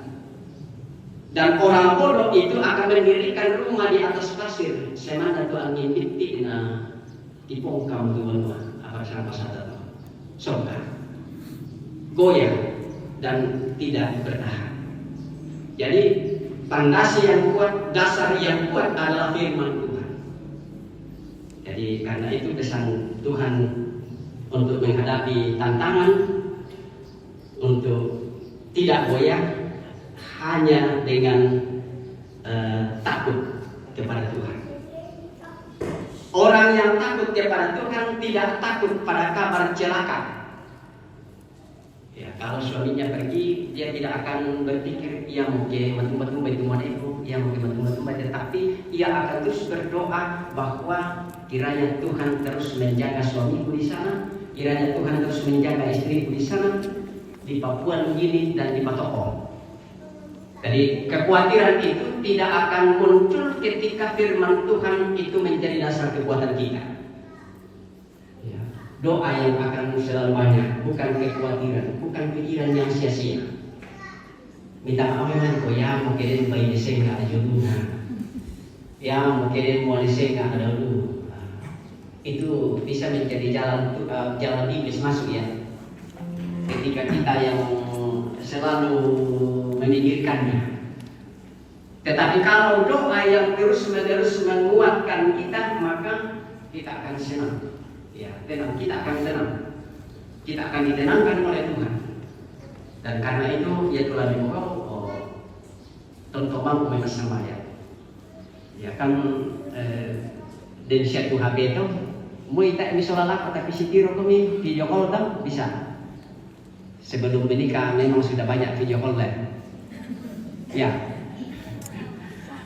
[SPEAKER 9] Dan orang bodoh itu akan mendirikan rumah di atas pasir. Semana tu angin binti na dipongkam tuan-tuan. Apa sama sadar? Sobat, goyah dan tidak bertahan. Jadi pondasi yang kuat, dasar yang kuat adalah firman Tuhan. Jadi karena itu pesan Tuhan untuk menghadapi tantangan, untuk tidak goyah hanya dengan takut kepada Tuhan. Orang yang takut kepada Tuhan tidak takut pada kabar celaka. Ya, kalau suaminya pergi, dia tidak akan berpikir ia mungkin betul-betul bertemuan itu, ia mungkin betul-betul, tetapi ia akan terus berdoa bahwa kiranya Tuhan terus menjaga suamiku di sana, kiranya Tuhan terus menjaga istriku di sana, di Papua Nugini dan di Patoko. Jadi kekhawatiran itu tidak akan muncul ketika firman Tuhan itu menjadi dasar kekuatan kita. Ya. Doa yang akan selalu banyak, bukan kekhawatiran, bukan pikiran yang sia-sia. Minta maaf memang ko ya mungkin bayi desa nggak ada jodohnya, ya mungkin mau desa nggak ada dulu. Itu bisa menjadi jalan iblis masuk ya. Ketika kita yang selalu memikirkannya. Tetapi kalau doa yang terus-menerus menguatkan kita, maka kita akan senang. Ya, tenang, kita akan tenang. Kita akan ditenangkan oleh Tuhan. Dan karena itu, ya telah dimukau tentu mampu memang ya. Ya kan dari satu HP itu, mau tak misalnya lah, tapi si tiro kami video call tak bisa. Sebelum menikah memang sudah banyak video call lah. Ya,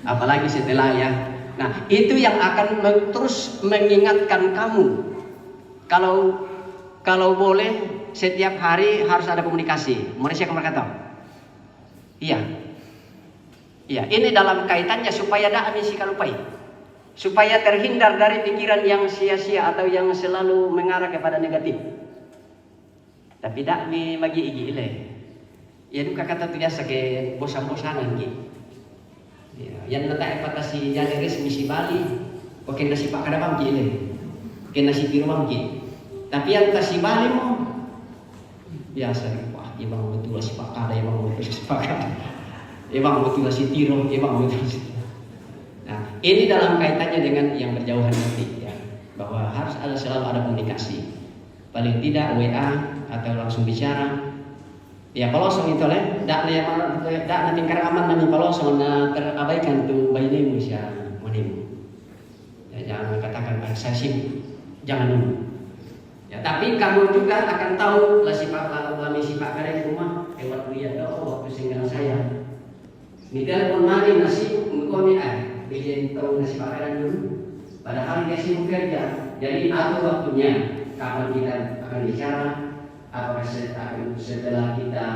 [SPEAKER 9] apalagi setelah ya. Nah, itu yang akan terus mengingatkan kamu. Kalau boleh setiap hari harus ada komunikasi. Manusia akan berkata, iya, iya. Ini dalam kaitannya supaya tidak misi kalupai, supaya terhindar dari pikiran yang sia-sia atau yang selalu mengarah kepada negatif. Tapi tak mi magi igi ile. Ya duka kata tu biasa ke bosan-bosanan gitu. Ya, yang letak patasi jadi resmi si Bali, oke nasi pak kada bang ile. Oke nasi biru bang gitu. Tapi yang nasi Bali mau biasa wah ibang betul si pak kada, ibang betul si pak kada. Ibang betul si tiro, ibang betul si. Nah, ini dalam kaitannya dengan yang berjauhan nanti ya. Bahwa harus selalu ada komunikasi. Paling tidak WA atau langsung bicara. Ya pelosong itu leh, dak nanti keraman nami pelosong na terabaikan tu bayimu sia manimu. Ya jangan katakan saya sibuk, jangan dulu. Ya tapi kamu juga akan tahu lah sifat lami sifat kalian di rumah. Lewat dia tahu waktu singgang saya. Ni telepon mari nasi engkau ni bikin tahu nasi kalian dulu. Padahal dia sibuk kerja, jadi atur waktunya. Kapan kita akan bicara, apakah setelah kita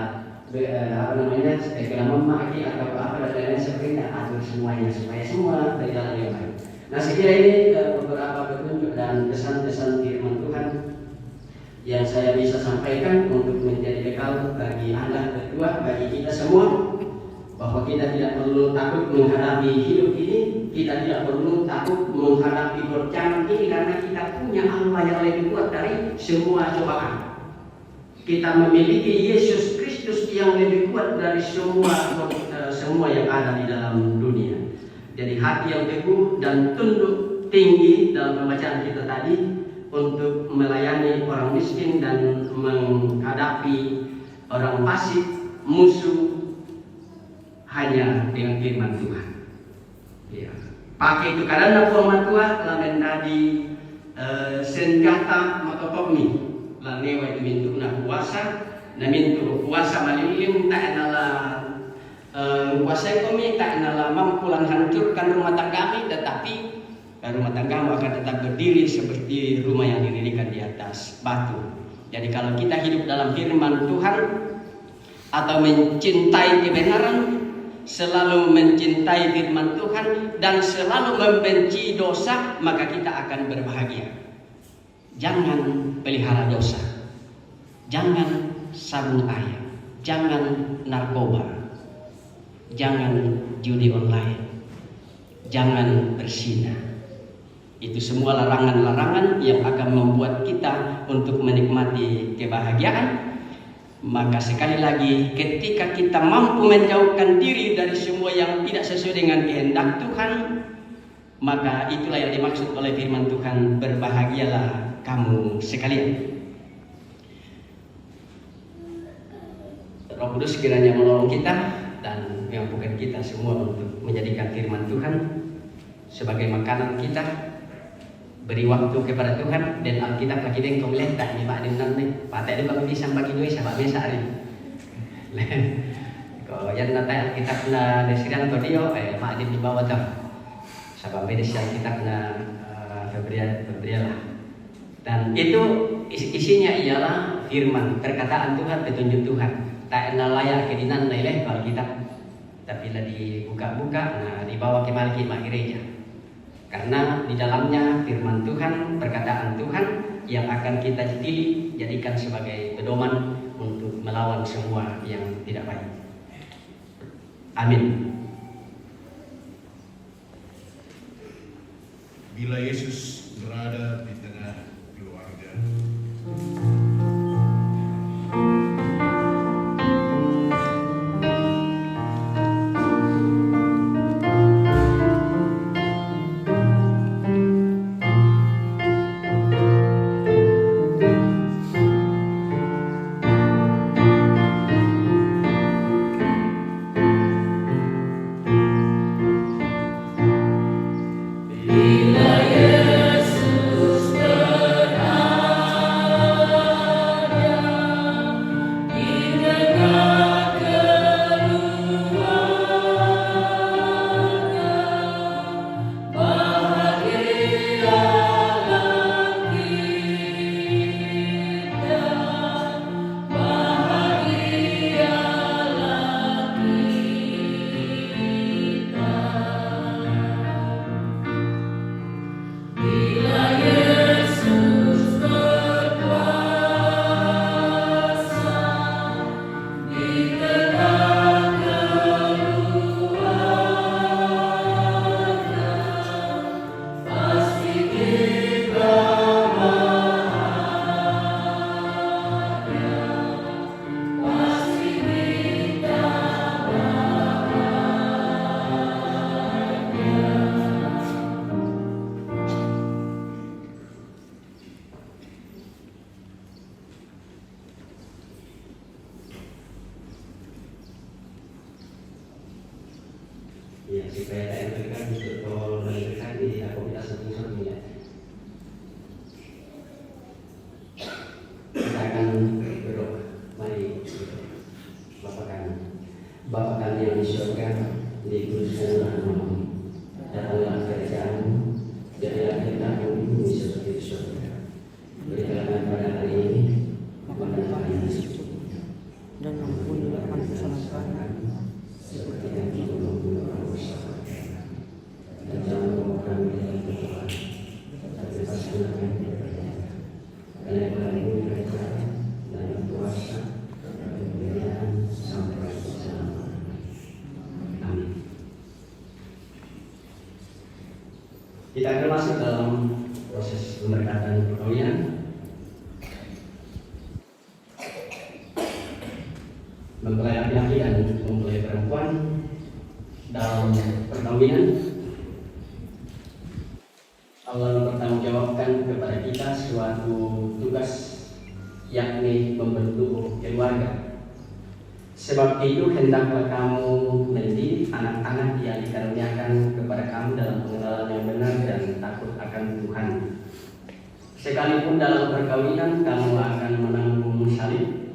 [SPEAKER 9] setelah memaki atau apa dan lain-lain sebagainya, atur semuanya supaya semua dari jalan yang baik. Nah sekiranya ini beberapa petunjuk dan pesan-pesan firman Tuhan yang saya bisa sampaikan untuk menjadi bekal bagi Anda berdua, bagi kita semua, bahwa kita tidak perlu takut menghadapi hidup ini, kita tidak perlu takut menghadapi perjalanan ini, karena kita punya Allah yang lebih kuat dari semua cobaan. Kita memiliki Yesus Kristus yang lebih kuat dari semua yang ada di dalam dunia. Jadi hati yang teguh dan tunduk tinggi dalam pembacaan kita tadi untuk melayani orang miskin dan menghadapi orang fasik, musuh, hanya dengan firman Tuhan. Ya. Pakai itu karena firman Tuhan lamen tadi senjata motokomi lanewa itu mintu na puasa, na mintu puasa malilim tak nala kuasa kami tak nala mampu hancurkan rumah tangga kami, tetapi rumah tanggamu akan tetap berdiri seperti rumah yang didirikan di atas batu. Jadi kalau kita hidup dalam firman Tuhan atau mencintai kebenaran, selalu mencintai firman Tuhan dan selalu membenci dosa, maka kita akan berbahagia. Jangan pelihara dosa, jangan sabung ayam, jangan narkoba, jangan judi online, jangan berzina. Itu semua larangan-larangan yang akan membuat kita untuk menikmati kebahagiaan. Maka sekali lagi, ketika kita mampu menjauhkan diri dari semua yang tidak sesuai dengan kehendak Tuhan, maka itulah yang dimaksud oleh firman Tuhan, berbahagialah kamu sekalian. Roh Kudus kiranya menolong kita dan memampukan kita semua untuk menjadikan firman Tuhan sebagai makanan kita. Beri waktu kepada Tuhan dan Alkitab lagi deng kau lihat tak ni pak dengan ni pakai dia bagi bisa bagi duit sahabat biasa hari. Kau yang nanti Alkitab na desiran kau dia mak dia di bawah tu. Sahabat biasa Alkitab na Februari lah. Dan itu isinya ialah firman, perkataan Tuhan, petunjuk Tuhan. Tak layak kedinan nilai Alkitab, tapi lah dibuka-buka, nah dibawa ke maliki gereja. Karena di dalamnya firman Tuhan, perkataan Tuhan yang akan kita jadikan sebagai pedoman untuk melawan semua yang tidak baik. Amin.
[SPEAKER 7] Bila Yesus berada di tengah keluarga,
[SPEAKER 9] Ya, supaya tak mereka untuk tol mereka di komunitas satu-satu ya. Kita akan berdoa. Mari Bapa kami yang di surga, dikuduskanlah namamu, datanglah kerajaan-mu, jadilah kehendak-mu di bumi seperti di surga. Berikanlah pada hari ini makanan kami yang secukupnya, dan ampunilah kesalahan kami seperti kami mengampuni orang bersalah kepada kami, dan jangan membawa kami dalam pencobaan, tapi bebaskanlah kami daripada yang jahat. Karena kami masuk dalam proses pemberkatan perkawinan. Mempelai laki-laki dan mempelai perempuan dalam perkawinan, Allah mempertanggungjawabkan kepada kita suatu tugas, yakni membentuk keluarga. Sebab itu hendaklah kamu mendidik anak-anak yang dikaruniakan kepada kamu dalam pengenalan yang benar dan takut akan Tuhan. Sekalipun dalam perkawinan kamu akan menanggung salib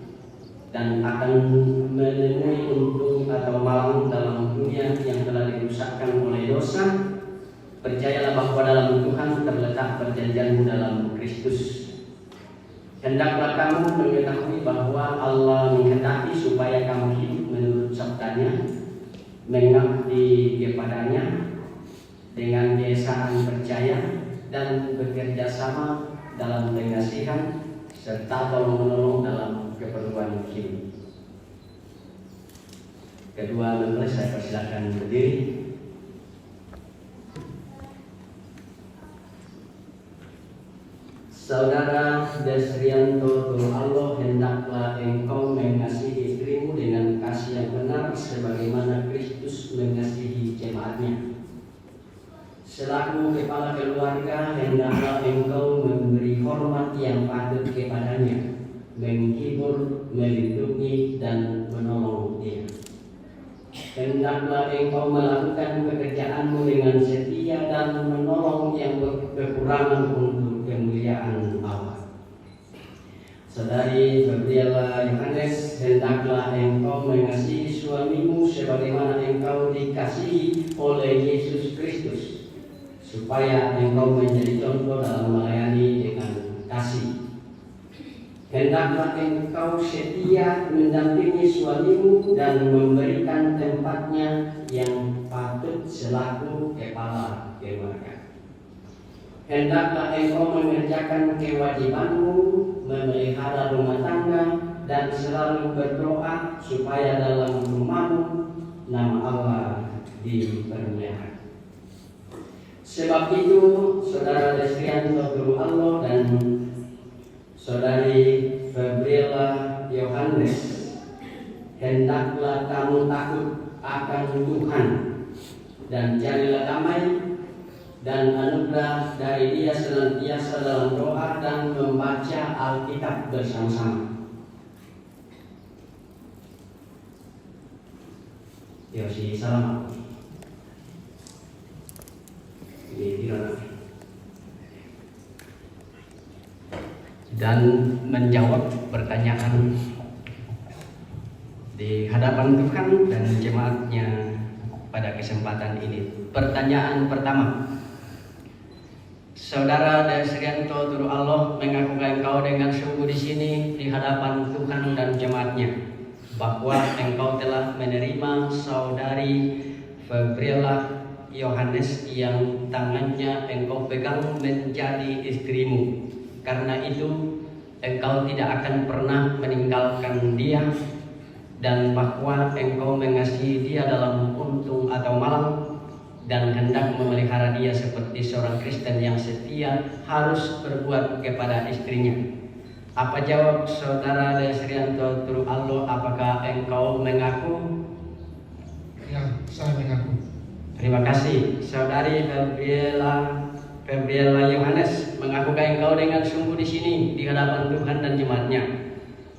[SPEAKER 9] dan akan menemui untung atau malang dalam dunia yang telah dirusakkan oleh dosa, percayalah bahwa dalam Tuhan terletak perjanjianmu dalam Kristus. Hendaklah kamu mengetahui bahwa Allah menghendaki supaya kamu hidup menurut sabdanya, mengabdi kepadanya dengan keesaan percaya dan bekerja sama dalam pengasihan serta tolong-menolong dalam keperluan hidup. Kedua mempelai saya persilakan berdiri. Saudara Desrianto Tur Allah, hendaklah engkau mengasihi istrimu dengan kasih yang benar sebagaimana Kristus mengasihi jemaatnya. Selaku kepala keluarga, hendaklah engkau memberi hormat yang patut kepadanya, menghibur, melindungi, dan menolong dia. Hendaklah engkau melakukan pekerjaanmu dengan setia dan menolong yang berkekurangan untuk kemuliaan Allah. Saudari Gabriela Yohanes, hendaklah engkau mengasihi suamimu sebagaimana engkau dikasihi oleh Yesus Kristus, supaya engkau menjadi contoh dalam melayani dengan kasih. Hendaklah engkau setia mendampingi suamimu dan memberikan tempatnya yang patut selaku kepala keluarga. Hendaklah engkau mengerjakan kewajibanmu, memelihara rumah tangga, dan selalu berdoa supaya dalam rumahmu nama Allah dipermuliakan. Sebab itu, saudara Desrianto Guru Allah dan saudari Gabriela Yohanes, hendaklah kamu takut akan Tuhan dan carilah damai dan anugerah dari Dia senantiasa dalam doa dan membaca Alkitab bersama-sama. Yosi salam. Ini dan menjawab pertanyaan di hadapan Tuhan dan jemaatnya pada kesempatan ini. Pertanyaan pertama, Saudara Desrianto Tur Allah mengaku engkau dengan sungguh di sini di hadapan Tuhan dan jemaatnya bahwa engkau telah menerima saudari Gabriela Yohanes yang tangannya engkau pegang menjadi istrimu. Karena itu engkau tidak akan pernah meninggalkan dia, dan bahwa engkau mengasihi dia dalam untung atau malang dan hendak memelihara dia seperti seorang Kristen yang setia harus berbuat kepada istrinya. Apa jawab saudara Desrianto Tur Allah? Apakah engkau mengaku?
[SPEAKER 7] Ya, saya mengaku.
[SPEAKER 9] Terima kasih. Saudari Gabriela Yohanes, mengakukah engkau dengan sungguh di sini di hadapan Tuhan dan jemaatnya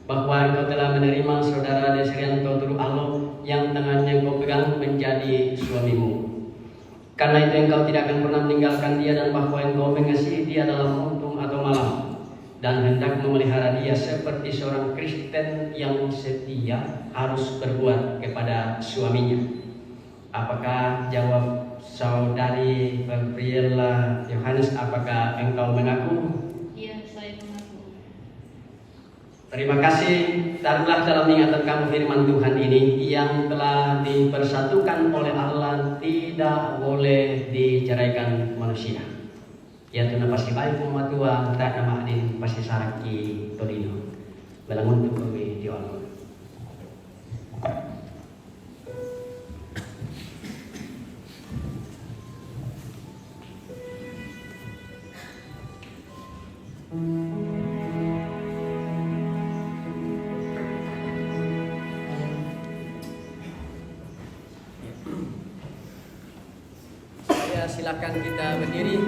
[SPEAKER 9] bahwa engkau telah menerima saudara Desrianto Tur Allah yang tangannya engkau pegang menjadi suamimu? Karena itu engkau tidak akan pernah meninggalkan dia, dan bahwa engkau mengasihi dia dalam untung atau malang dan hendak memelihara dia seperti seorang Kristen yang setia harus berbuat kepada suaminya. Apakah jawab saudari Gabriela Yohanes? Apakah engkau mengaku?
[SPEAKER 6] Iya, saya mengaku.
[SPEAKER 9] Terima kasih. Taruhlah dalam ingatan kamu firman Tuhan ini yang telah dipersatukan oleh Allah tidak boleh diceraikan manusia. Ya tuna pasti baik pematua tak nama adin pasti saraki tolino. Belangun tu kami di Allah. silakan kita berdiri.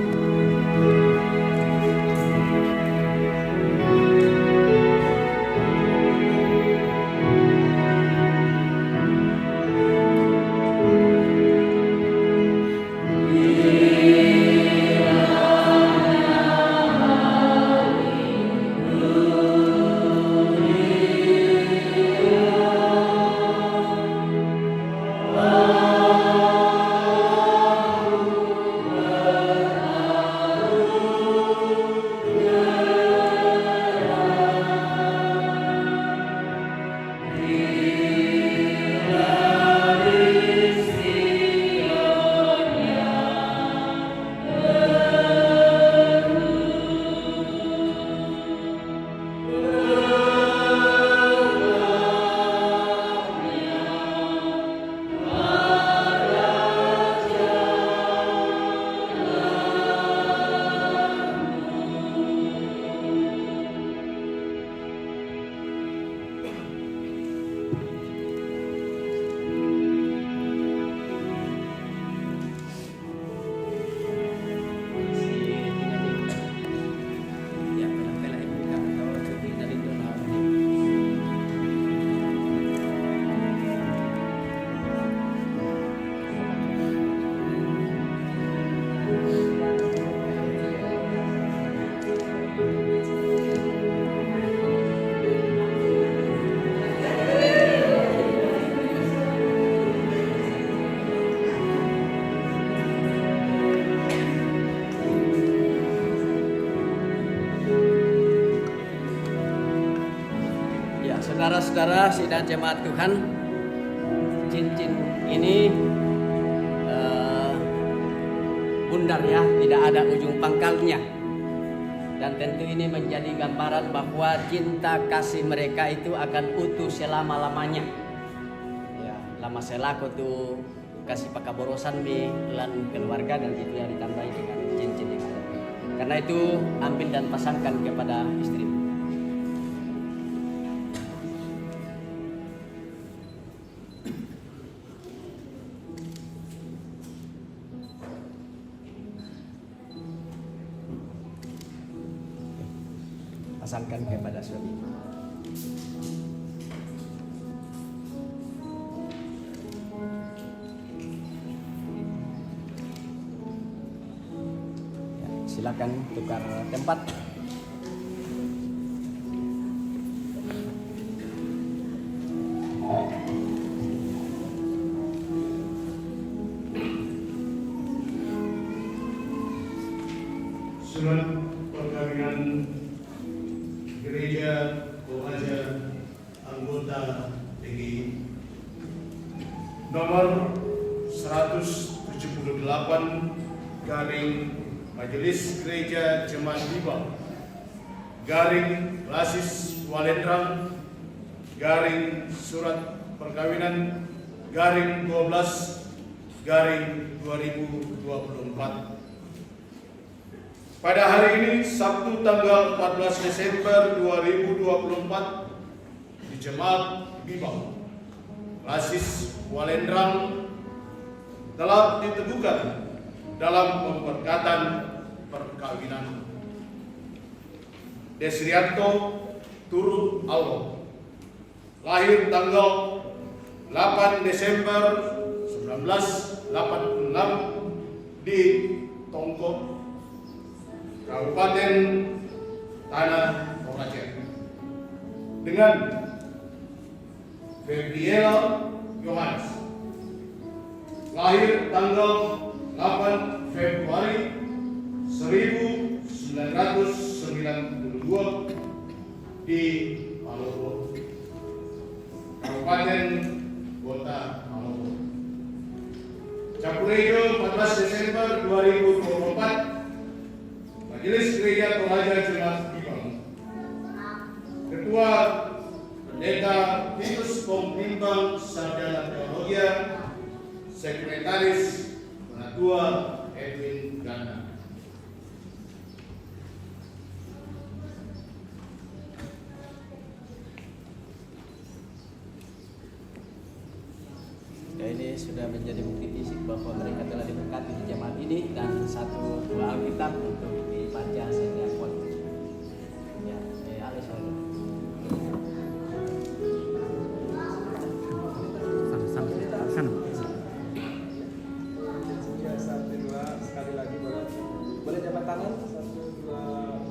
[SPEAKER 9] Saudara-saudara sidang jemaat Tuhan, cincin ini bundar ya, tidak ada ujung pangkalnya. Dan tentu ini menjadi gambaran bahwa cinta kasih mereka itu akan utuh selama-lamanya. Ya, lama selaku tu kasih pakaborosan mi lan keluarga, dan itu yang ditambahi dengan cincin ini. Karena itu ambil dan pasangkan kepada istri. Pasangkan kepada suami. Ya, silakan tukar tempat.
[SPEAKER 7] Surat perkawinan Gereja Toraja Anggota PGI nomor 178 garing Majelis Gereja Jemaat Bibal garing Lasis Walendrang garing surat perkawinan garing 12 garing 2024. Pada hari ini, Sabtu tanggal 14 Desember 2024, di Jemaat Bibal Lasis Walendrang telah diteguhkan dalam pemberkatan perkawinan. Desrianto Turut Allah, lahir tanggal 8 Desember 1986 di Tongkok, Kabupaten Tanah Toraja, dengan Gabriela Yohanes, lahir tanggal 8 Februari 1992 di Malopo, Kabupaten Kota Malopo. Capurejo 14 Desember 2024, Majelis Gereja Toraja Jemaat Bibal. Ketua Pendeta Titus Pompimbang Sarjana Teologi, Sekretaris Penatua Edwin Ganda.
[SPEAKER 10] ini sudah menjadi bukti fisik bahwa mereka telah diberkati di jemaat ini, dan satu dua Alkitab untuk dibaca setiap waktu. Ya, Alex.
[SPEAKER 3] Ya, 1, 2, sekali lagi boleh. Boleh jabat tangan? 1, 2.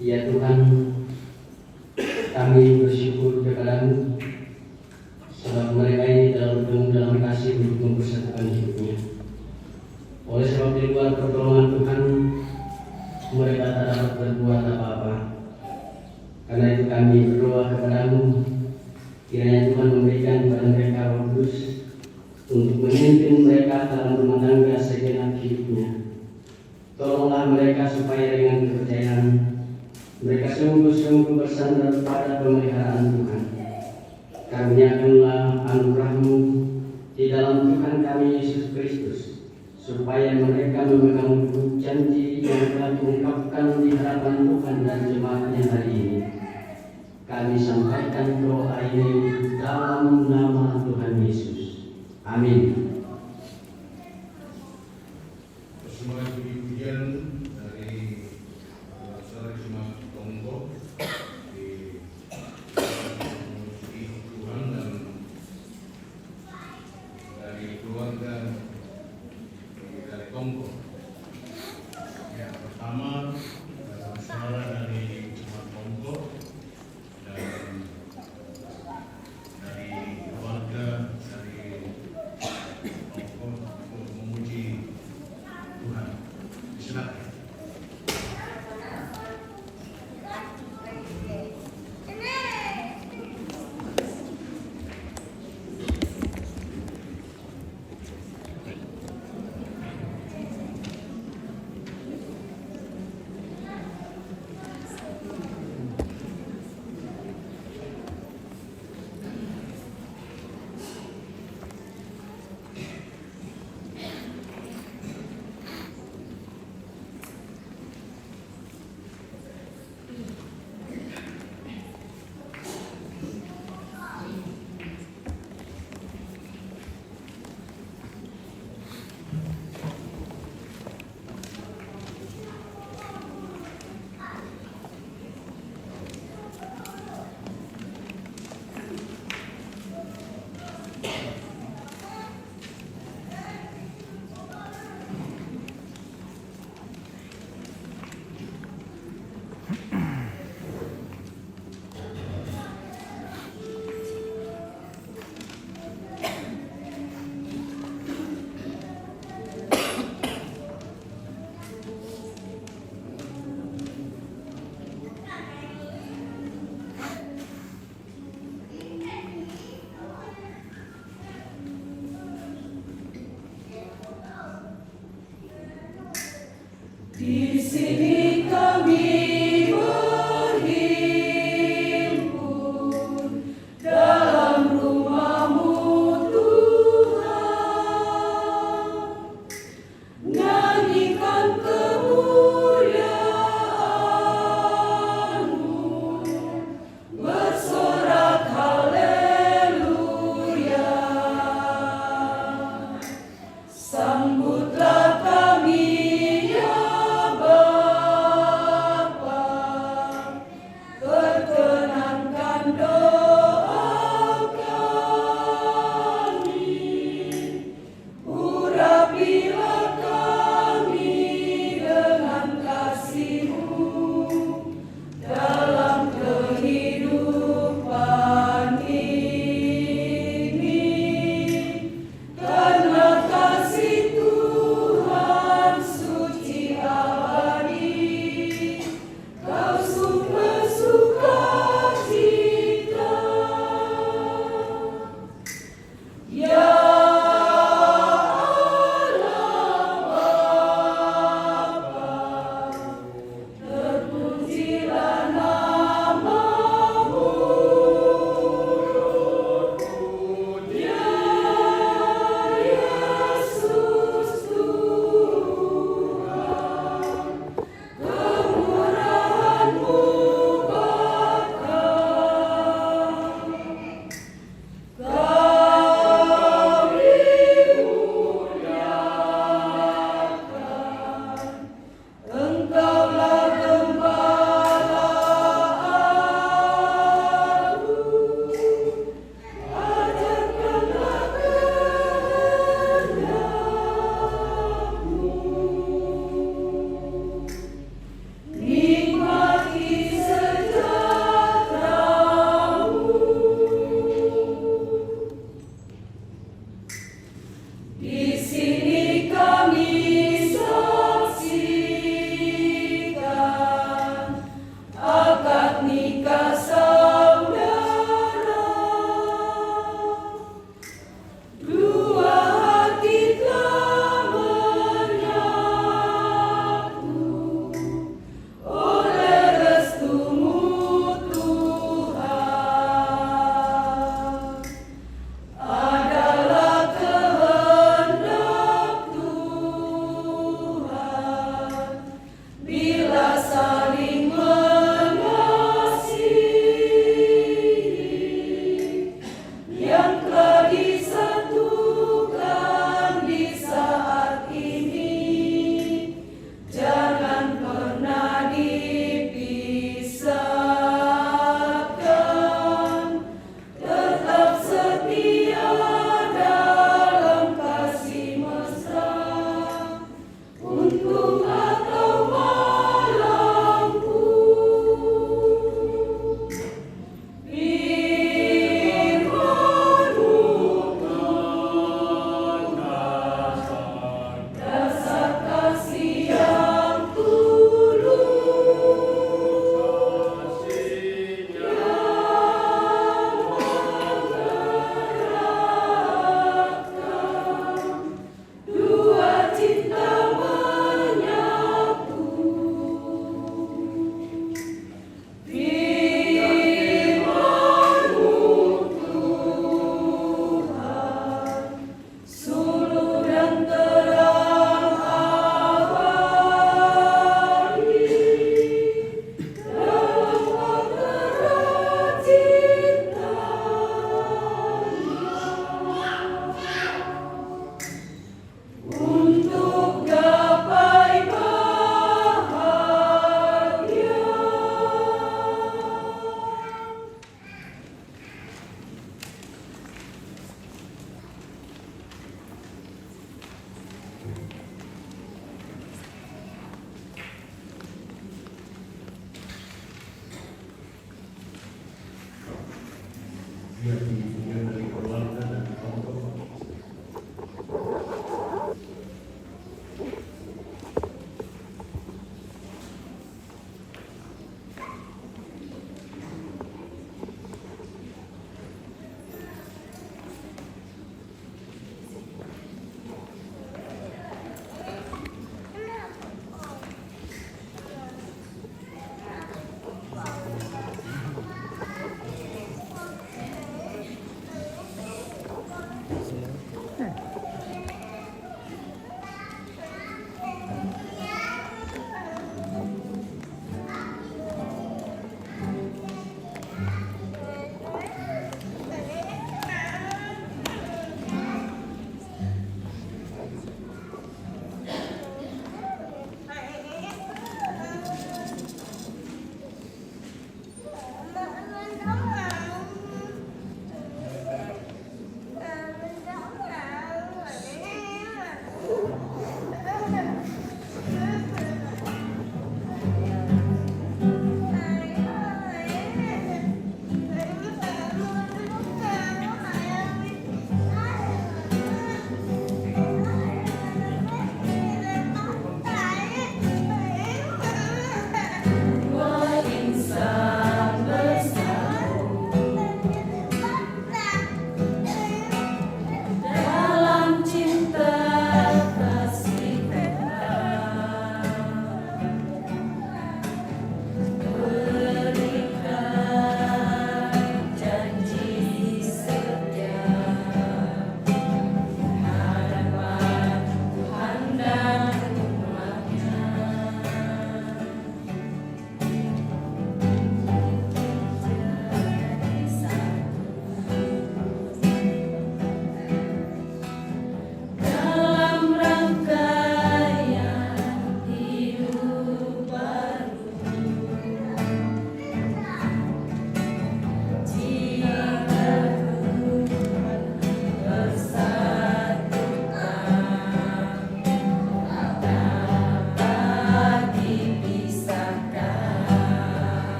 [SPEAKER 9] Ya Tuhan, kami bersyukur kepada-Mu sebab mereka ini telah bertemu dalam kasih untuk mempersatukan hidupnya. Oleh sebab di luar pertolongan Tuhan, mereka tak dapat berbuat apa-apa. Karena itu kami berdoa kepada-Mu, kiranya Tuhan memberikan kepada mereka Roh Kudus untuk memimpin mereka dalam rumah tangga segenap hidupnya. Tolonglah mereka supaya dengan kepercayaan mereka sungguh-sungguh bersandar pada pemeliharaan Tuhan. Karuniakanlah anugerah-Mu di dalam Tuhan kami Yesus Kristus, supaya mereka memegang teguh janji yang telah diungkapkan di hadapan Tuhan dan jemaatnya hari ini. Kami sampaikan doa ini dalam nama Tuhan Yesus. Amin.
[SPEAKER 7] Semua puji-pujian dari saudara jemaat Tonggo di Tuhan dan dari keluarga dari Tonggo. Yang pertama saudara dari jemaat Tonggo dan dari keluarga dari biar bimbingan dari keluarga dan kawan-kawan.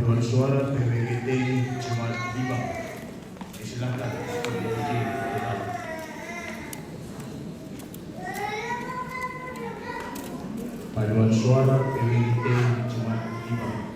[SPEAKER 7] Paduan suara PWGT Jumat 5. Silakan penguji pertama. Paduan suara PWGT Jumat 5.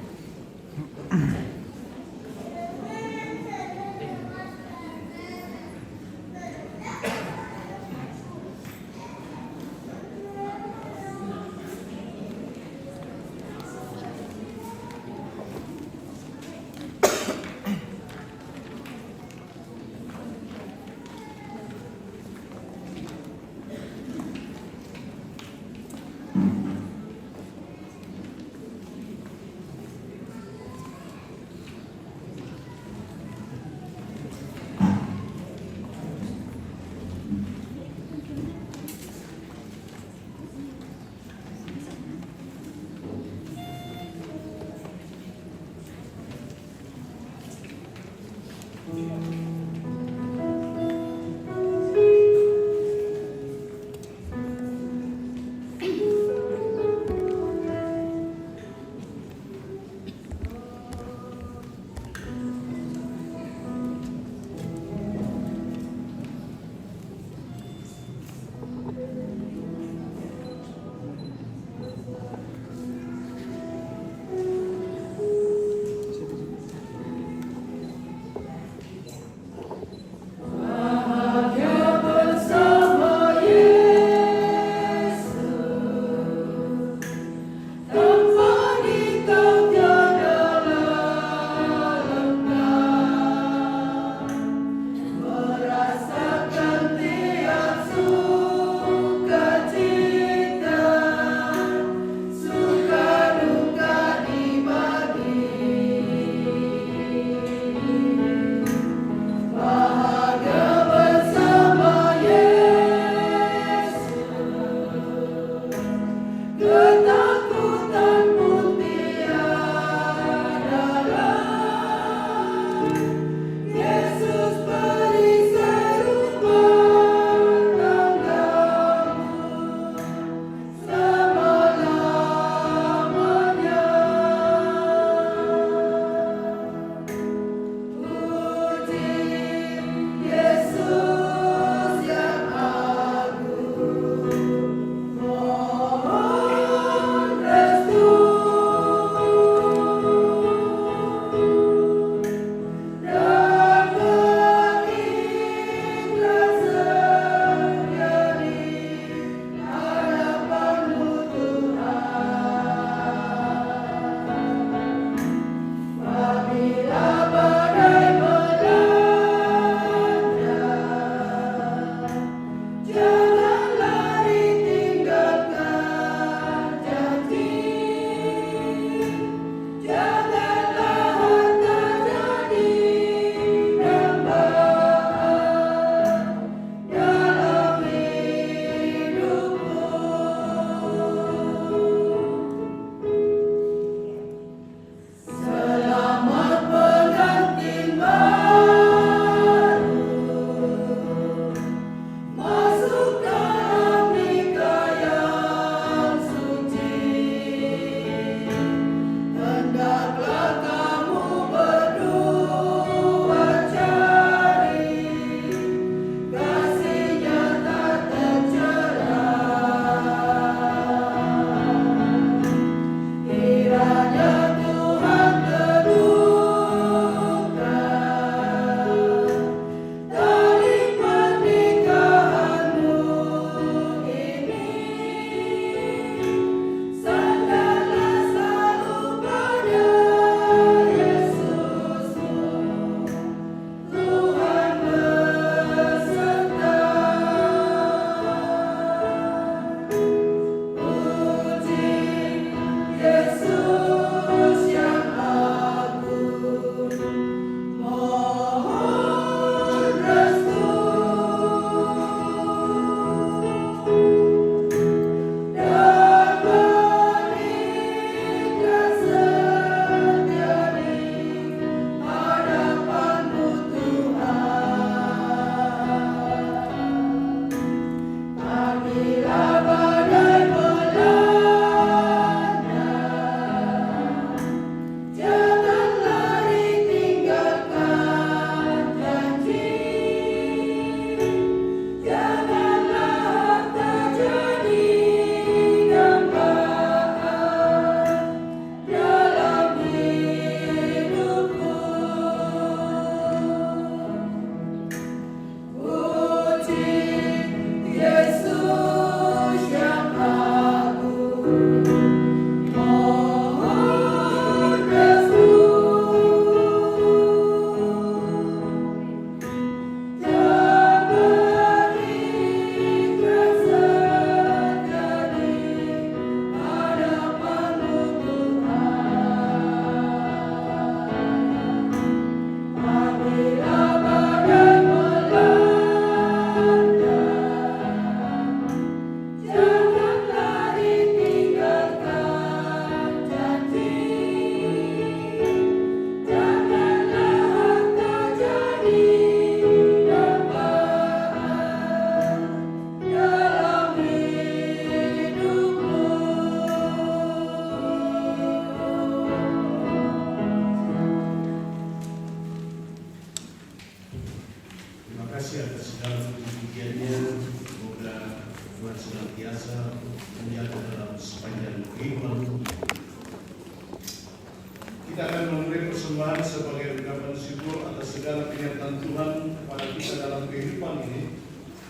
[SPEAKER 7] kita akan memberi persembahan sebagai ungkapan syukur atas segala penyertaan Tuhan kepada kita dalam kehidupan ini.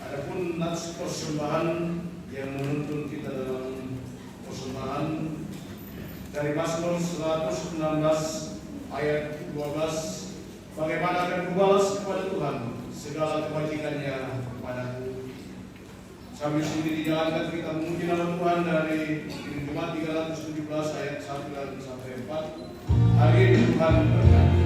[SPEAKER 7] Adapun nats persembahan yang menuntun kita dalam persembahan dari Mazmur 116 ayat 12, bagaimana akan kubalas kepada Tuhan segala kebajikannya kepadaku. Sambil sini dijalankan kita memuji nama Tuhan dari Jemaat 317 ayat 1 dan sampai 4. Hari ini Tuhan berkati.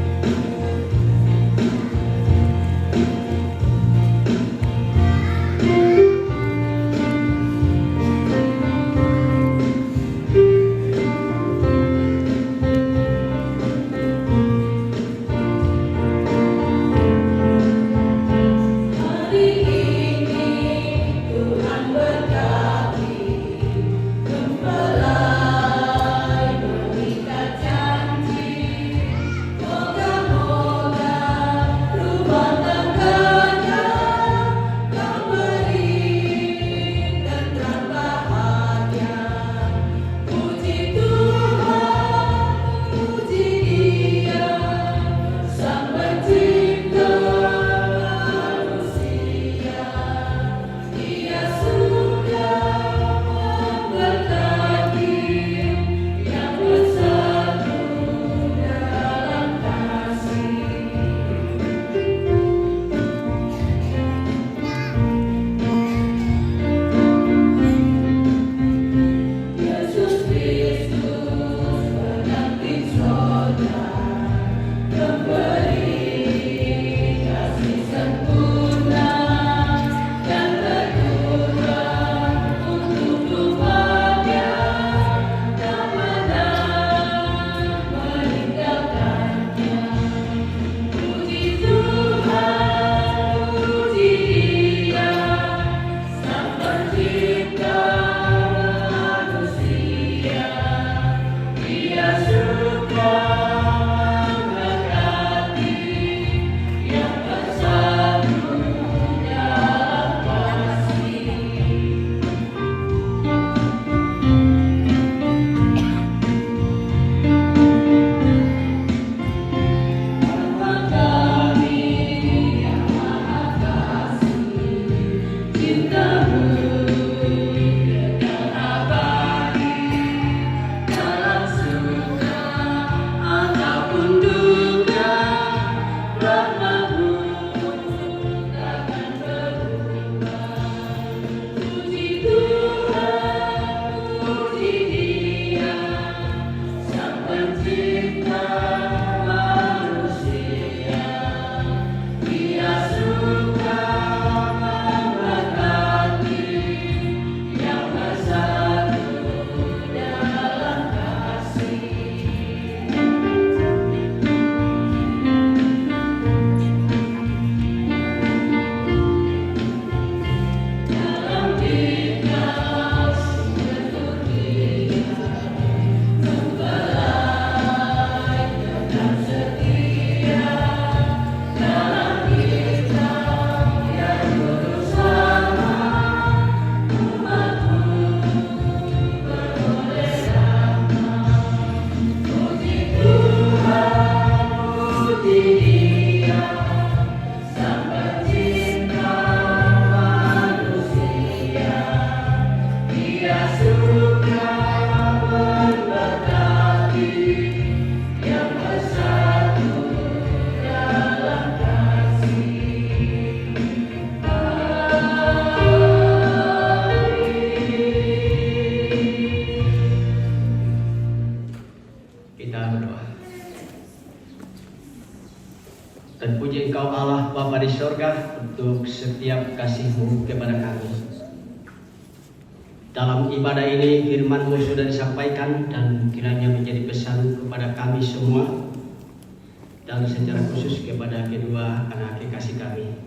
[SPEAKER 9] Dan puji Engkau Allah Bapa di sorga untuk setiap kasih-Mu kepada kami. Dalam ibadah ini firman-Mu sudah disampaikan dan kiranya menjadi pesan kepada kami semua dan secara khusus kepada kedua anak kekasih kami.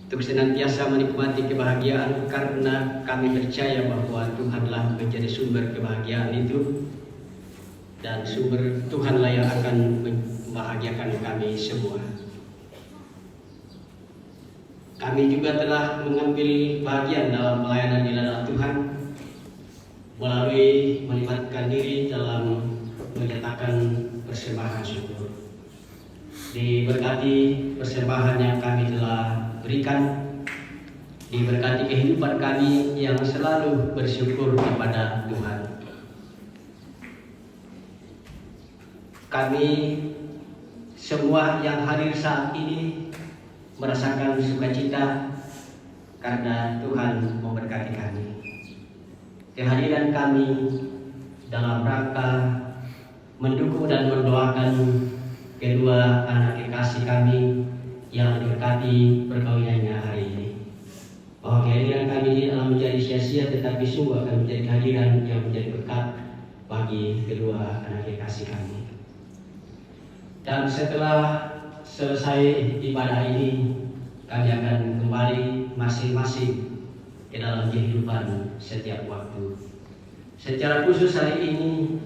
[SPEAKER 9] Untuk senantiasa menikmati kebahagiaan karena kami percaya bahwa Tuhanlah menjadi sumber kebahagiaan itu dan sumber Tuhanlah yang akan membahagiakan kami semua. Kami juga telah mengambil bagian dalam pelayanan di hadapan Tuhan melalui melibatkan diri dalam menyatakan persembahan syukur. Diberkati persembahan yang kami telah berikan, diberkati kehidupan kami yang selalu bersyukur kepada Tuhan. Kami semua yang hadir saat ini merasakan sukacita karena Tuhan memberkati kami. Kehadiran kami dalam rangka mendukung dan mendoakan kedua anak kekasih kami yang diberkati perkawinannya hari ini. Bahwa kehadiran kami ini dalam menjadi sia-sia, tetapi sungguh akan menjadi kehadiran yang menjadi berkat bagi kedua anak kekasih kami. Dan setelah selesai ibadah ini, kami akan kembali masing-masing ke dalam kehidupan setiap waktu. Secara khusus hari ini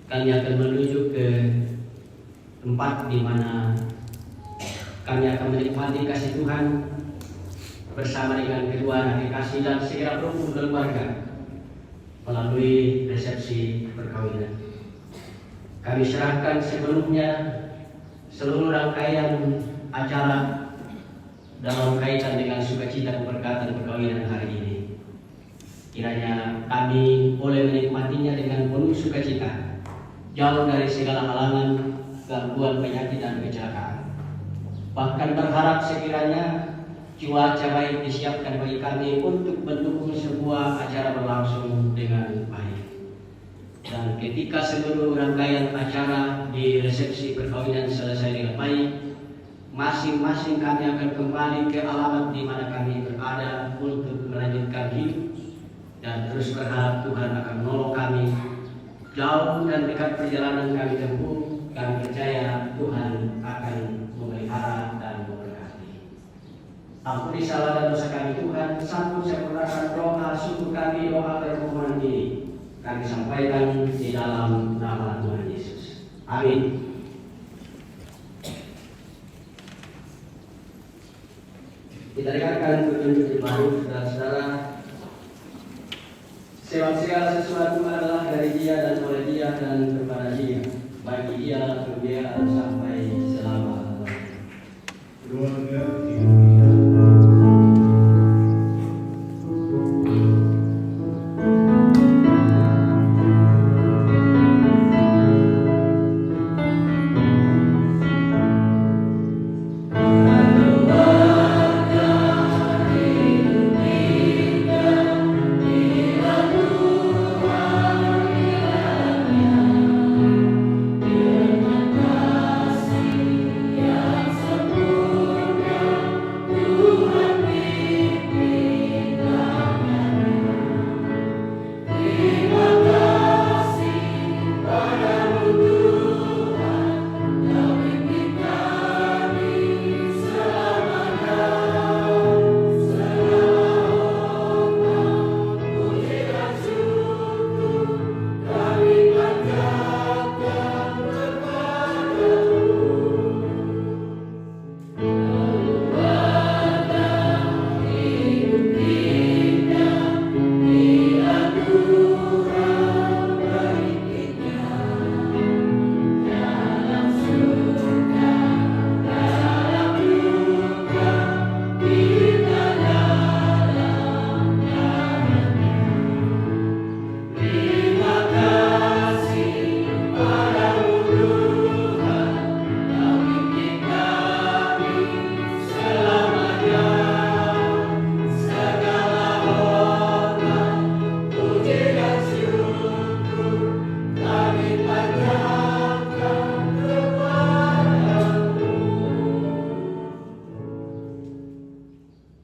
[SPEAKER 9] kami akan menuju ke tempat di mana kami akan menikmati kasih Tuhan bersama dengan kedua anak kekasih dan segera rukun keluarga melalui resepsi perkawinan. Kami serahkan sebelumnya seluruh rangkaian acara dalam kaitan dengan sukacita keberkatan perkawinan hari ini. Kiranya kami boleh menikmatinya dengan penuh sukacita, jauh dari segala halangan, gangguan, penyakit, dan kecelakaan. Bahkan berharap sekiranya cuaca baik disiapkan bagi kami untuk mendukung sebuah acara berlangsung dengan baik. Dan ketika seluruh rangkaian acara di resepsi perkawinan selesai dengan baik, masing-masing kami akan kembali ke alamat di mana kami berada untuk melanjutkan hidup, dan terus berharap Tuhan akan menolong kami jauh dan dekat perjalanan kami tempuh. Kami percaya Tuhan akan memelihara dan memberkati. Ampuni salah dan dosa kami Tuhan, sambut sempurnakan doa syukur kami, doa permohonan ini kami sampaikan di dalam nama Tuhan Yesus. Amin. Kita dengarkan petunjuk baru, saudara-saudara. Sebab segala sesuatu adalah dari Dia dan oleh Dia dan kepada Dia. Bagi Dia kemuliaan sampai selama-lamanya.
[SPEAKER 7] Keluarga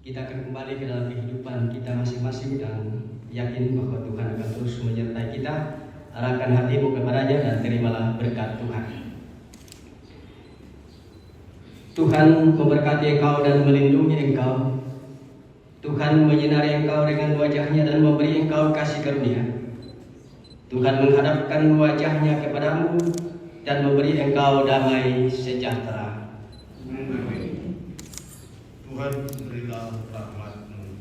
[SPEAKER 9] kita akan kembali ke dalam kehidupan kita masing-masing dan yakin bahwa Tuhan akan terus menyertai kita. Arahkan hatimu kepadanya dan terimalah berkat Tuhan. Tuhan memberkati engkau dan melindungi engkau. Tuhan menyinari engkau dengan wajahnya dan memberi engkau kasih karunia. Tuhan menghadapkan wajahnya kepadamu dan memberi engkau damai sejahtera.
[SPEAKER 7] Tuhan berilah rahmat-Mu.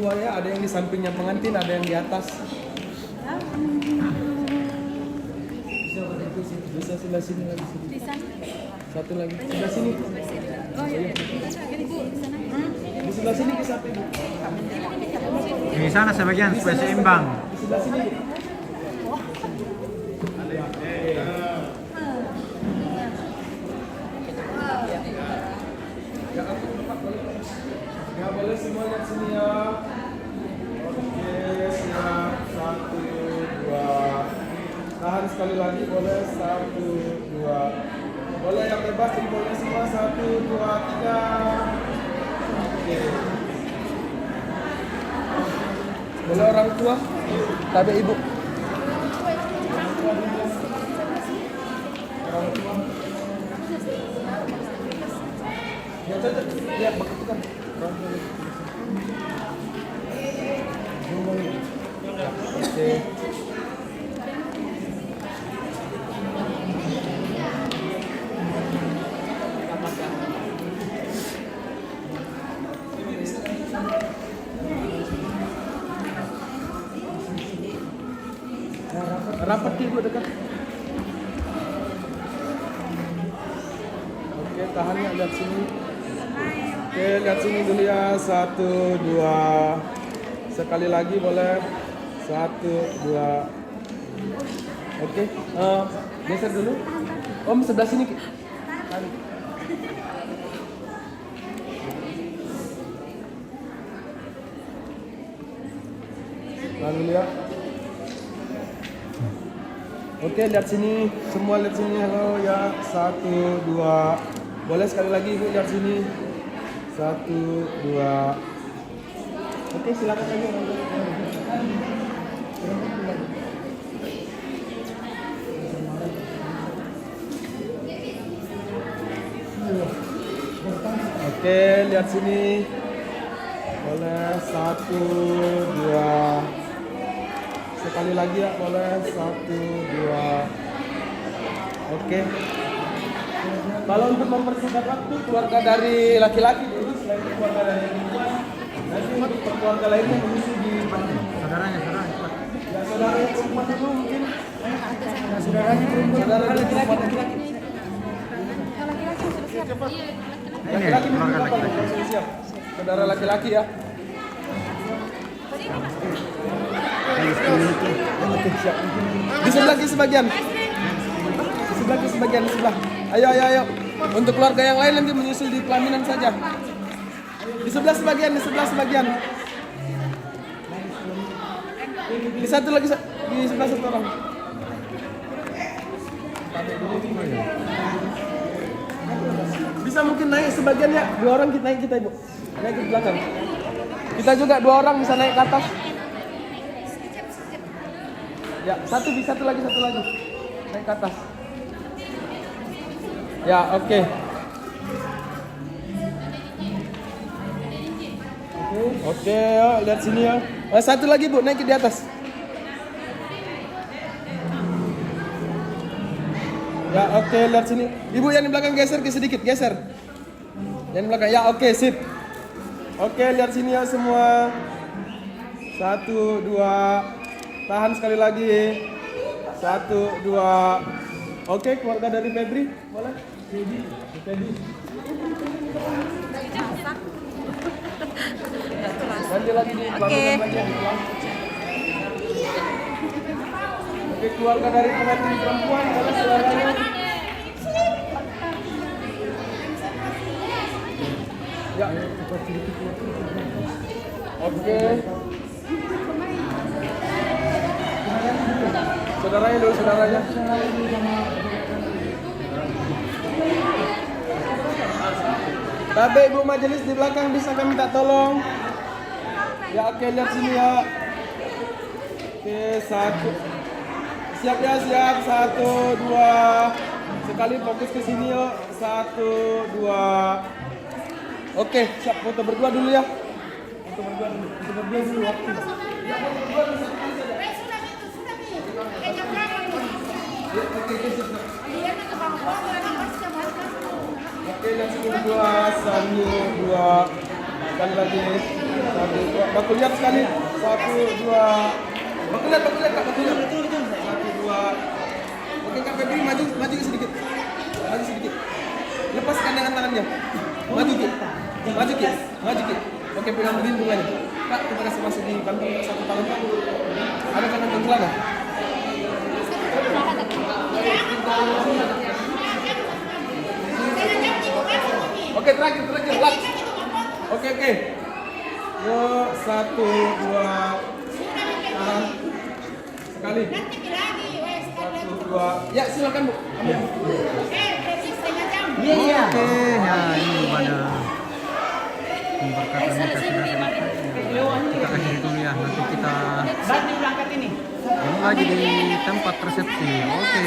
[SPEAKER 3] dua ya, ada yang di sampingnya pengantin, ada yang di atas. Bisa sebelah sini lagi. Satu lagi sebelah sini.
[SPEAKER 5] Oh iya. Ibu di sana.
[SPEAKER 3] Di sebelah sini ke samping.
[SPEAKER 1] Di sana sebagian supaya seimbang.
[SPEAKER 3] Di sebelah sini. Ya boleh semua lihat sini ya. Oke, siap. 1, 2. Tahan sekali lagi boleh. 1, 2. Boleh yang bebas boleh semua. 1, 2, 3. Oke. Boleh orang tua? Tapi ibu. Orang tua. Ya, tetap. Ya, begitu kan. Oke. Rapat ibu dekat. Oke, tahan ya, lihat sini. Oke, lihat sini dulu ya. 1, 2. Sekali lagi boleh. 1, 2. Oke, geser dulu. Om sebelah sini. Lalu lihat. Oke, lihat sini. Semua lihat sini. Halo ya. 1, 2. Boleh sekali lagi ibu lihat sini. 1, 2. Oke, silakan aja. Oke, lihat sini. Boleh 1, 2. Sekali lagi ya, boleh 1, 2. Oke. Kalau untuk mempersingkat waktu, keluarga dari laki-laki dulu, selain keluarga dari perempuan, nanti untuk keluarga lainnya menyusul di saudaranya. Ya, saudaranya perempuan dulu mungkin. Saudaranya perempuan. Saudara laki-laki. Cepat. Laki-laki mungkin apa? Siap. Saudara laki-laki ya. Siap. Di sebelah ke sebagian. Di sebelah ke sebagian, di sebelah. Ayo. Untuk keluarga yang lain nanti menyusul di pelaminan saja. Di sebelah sebagian. Di satu lagi, di sebelah satu orang. Bisa mungkin naik sebagian ya. 2 orang kita naik ibu. Naik ke belakang. Kita juga 2 orang bisa naik ke atas. Ya, satu lagi. Naik ke atas. Ya, oke. Oke, yuk, lihat sini ya. Satu lagi bu, naik di atas. Ya, oke, lihat sini. Ibu yang di belakang geser sedikit, geser. Yang di belakang, ya, oke, sip. Oke, lihat sini ya semua. 1, 2. Tahan sekali lagi. 1, 2. Oke, keluarga dari Febri, boleh? Febri. Nanti lagi di pelaminan bagian di kelas. Oke, keluarga dari pengantin perempuan, boleh saudaranya. Ya. Oke. Saudaranya dulu, saudaranya. Tapi ibu majelis di belakang bisa kami minta tolong. Ya, oke, lihat sini ya. Oke, 1. Siap ya, siap. 1, 2. Sekali fokus ke sini yuk. 1, 2. Oke, siap foto berdua dulu ya. Foto berdua dulu waktu. Ya, foto berdua bisa saja. Oke, Oke, lihat sini 2, 1, 2. Sekali lagi. Satu, dua. Baku lihat sekali. 1, 2. Baku lihat Kak. Baku lihat. 1, 2. Oke Kak Febri, maju sedikit. Maju sedikit. Lepaskan dengan tangannya. Maju Ki. Oke, pegang begini bunganya. Kak, kita kasih masuk di kantong satu tangan Kak. Ada kan kantong celana? Oke, terakhir. Lak. Oke. Yo, 1, 2. Tahan. Sekali. 1, 2. Ya, silakan Bu.
[SPEAKER 4] Iya.
[SPEAKER 1] Oke, ya ini pada pemberkatannya kita sudah selesai. Kita akhiri dulu ya, nanti kita
[SPEAKER 10] Berarti berangkat ini.
[SPEAKER 1] ketemu lagi di tempat resepsi. Oke.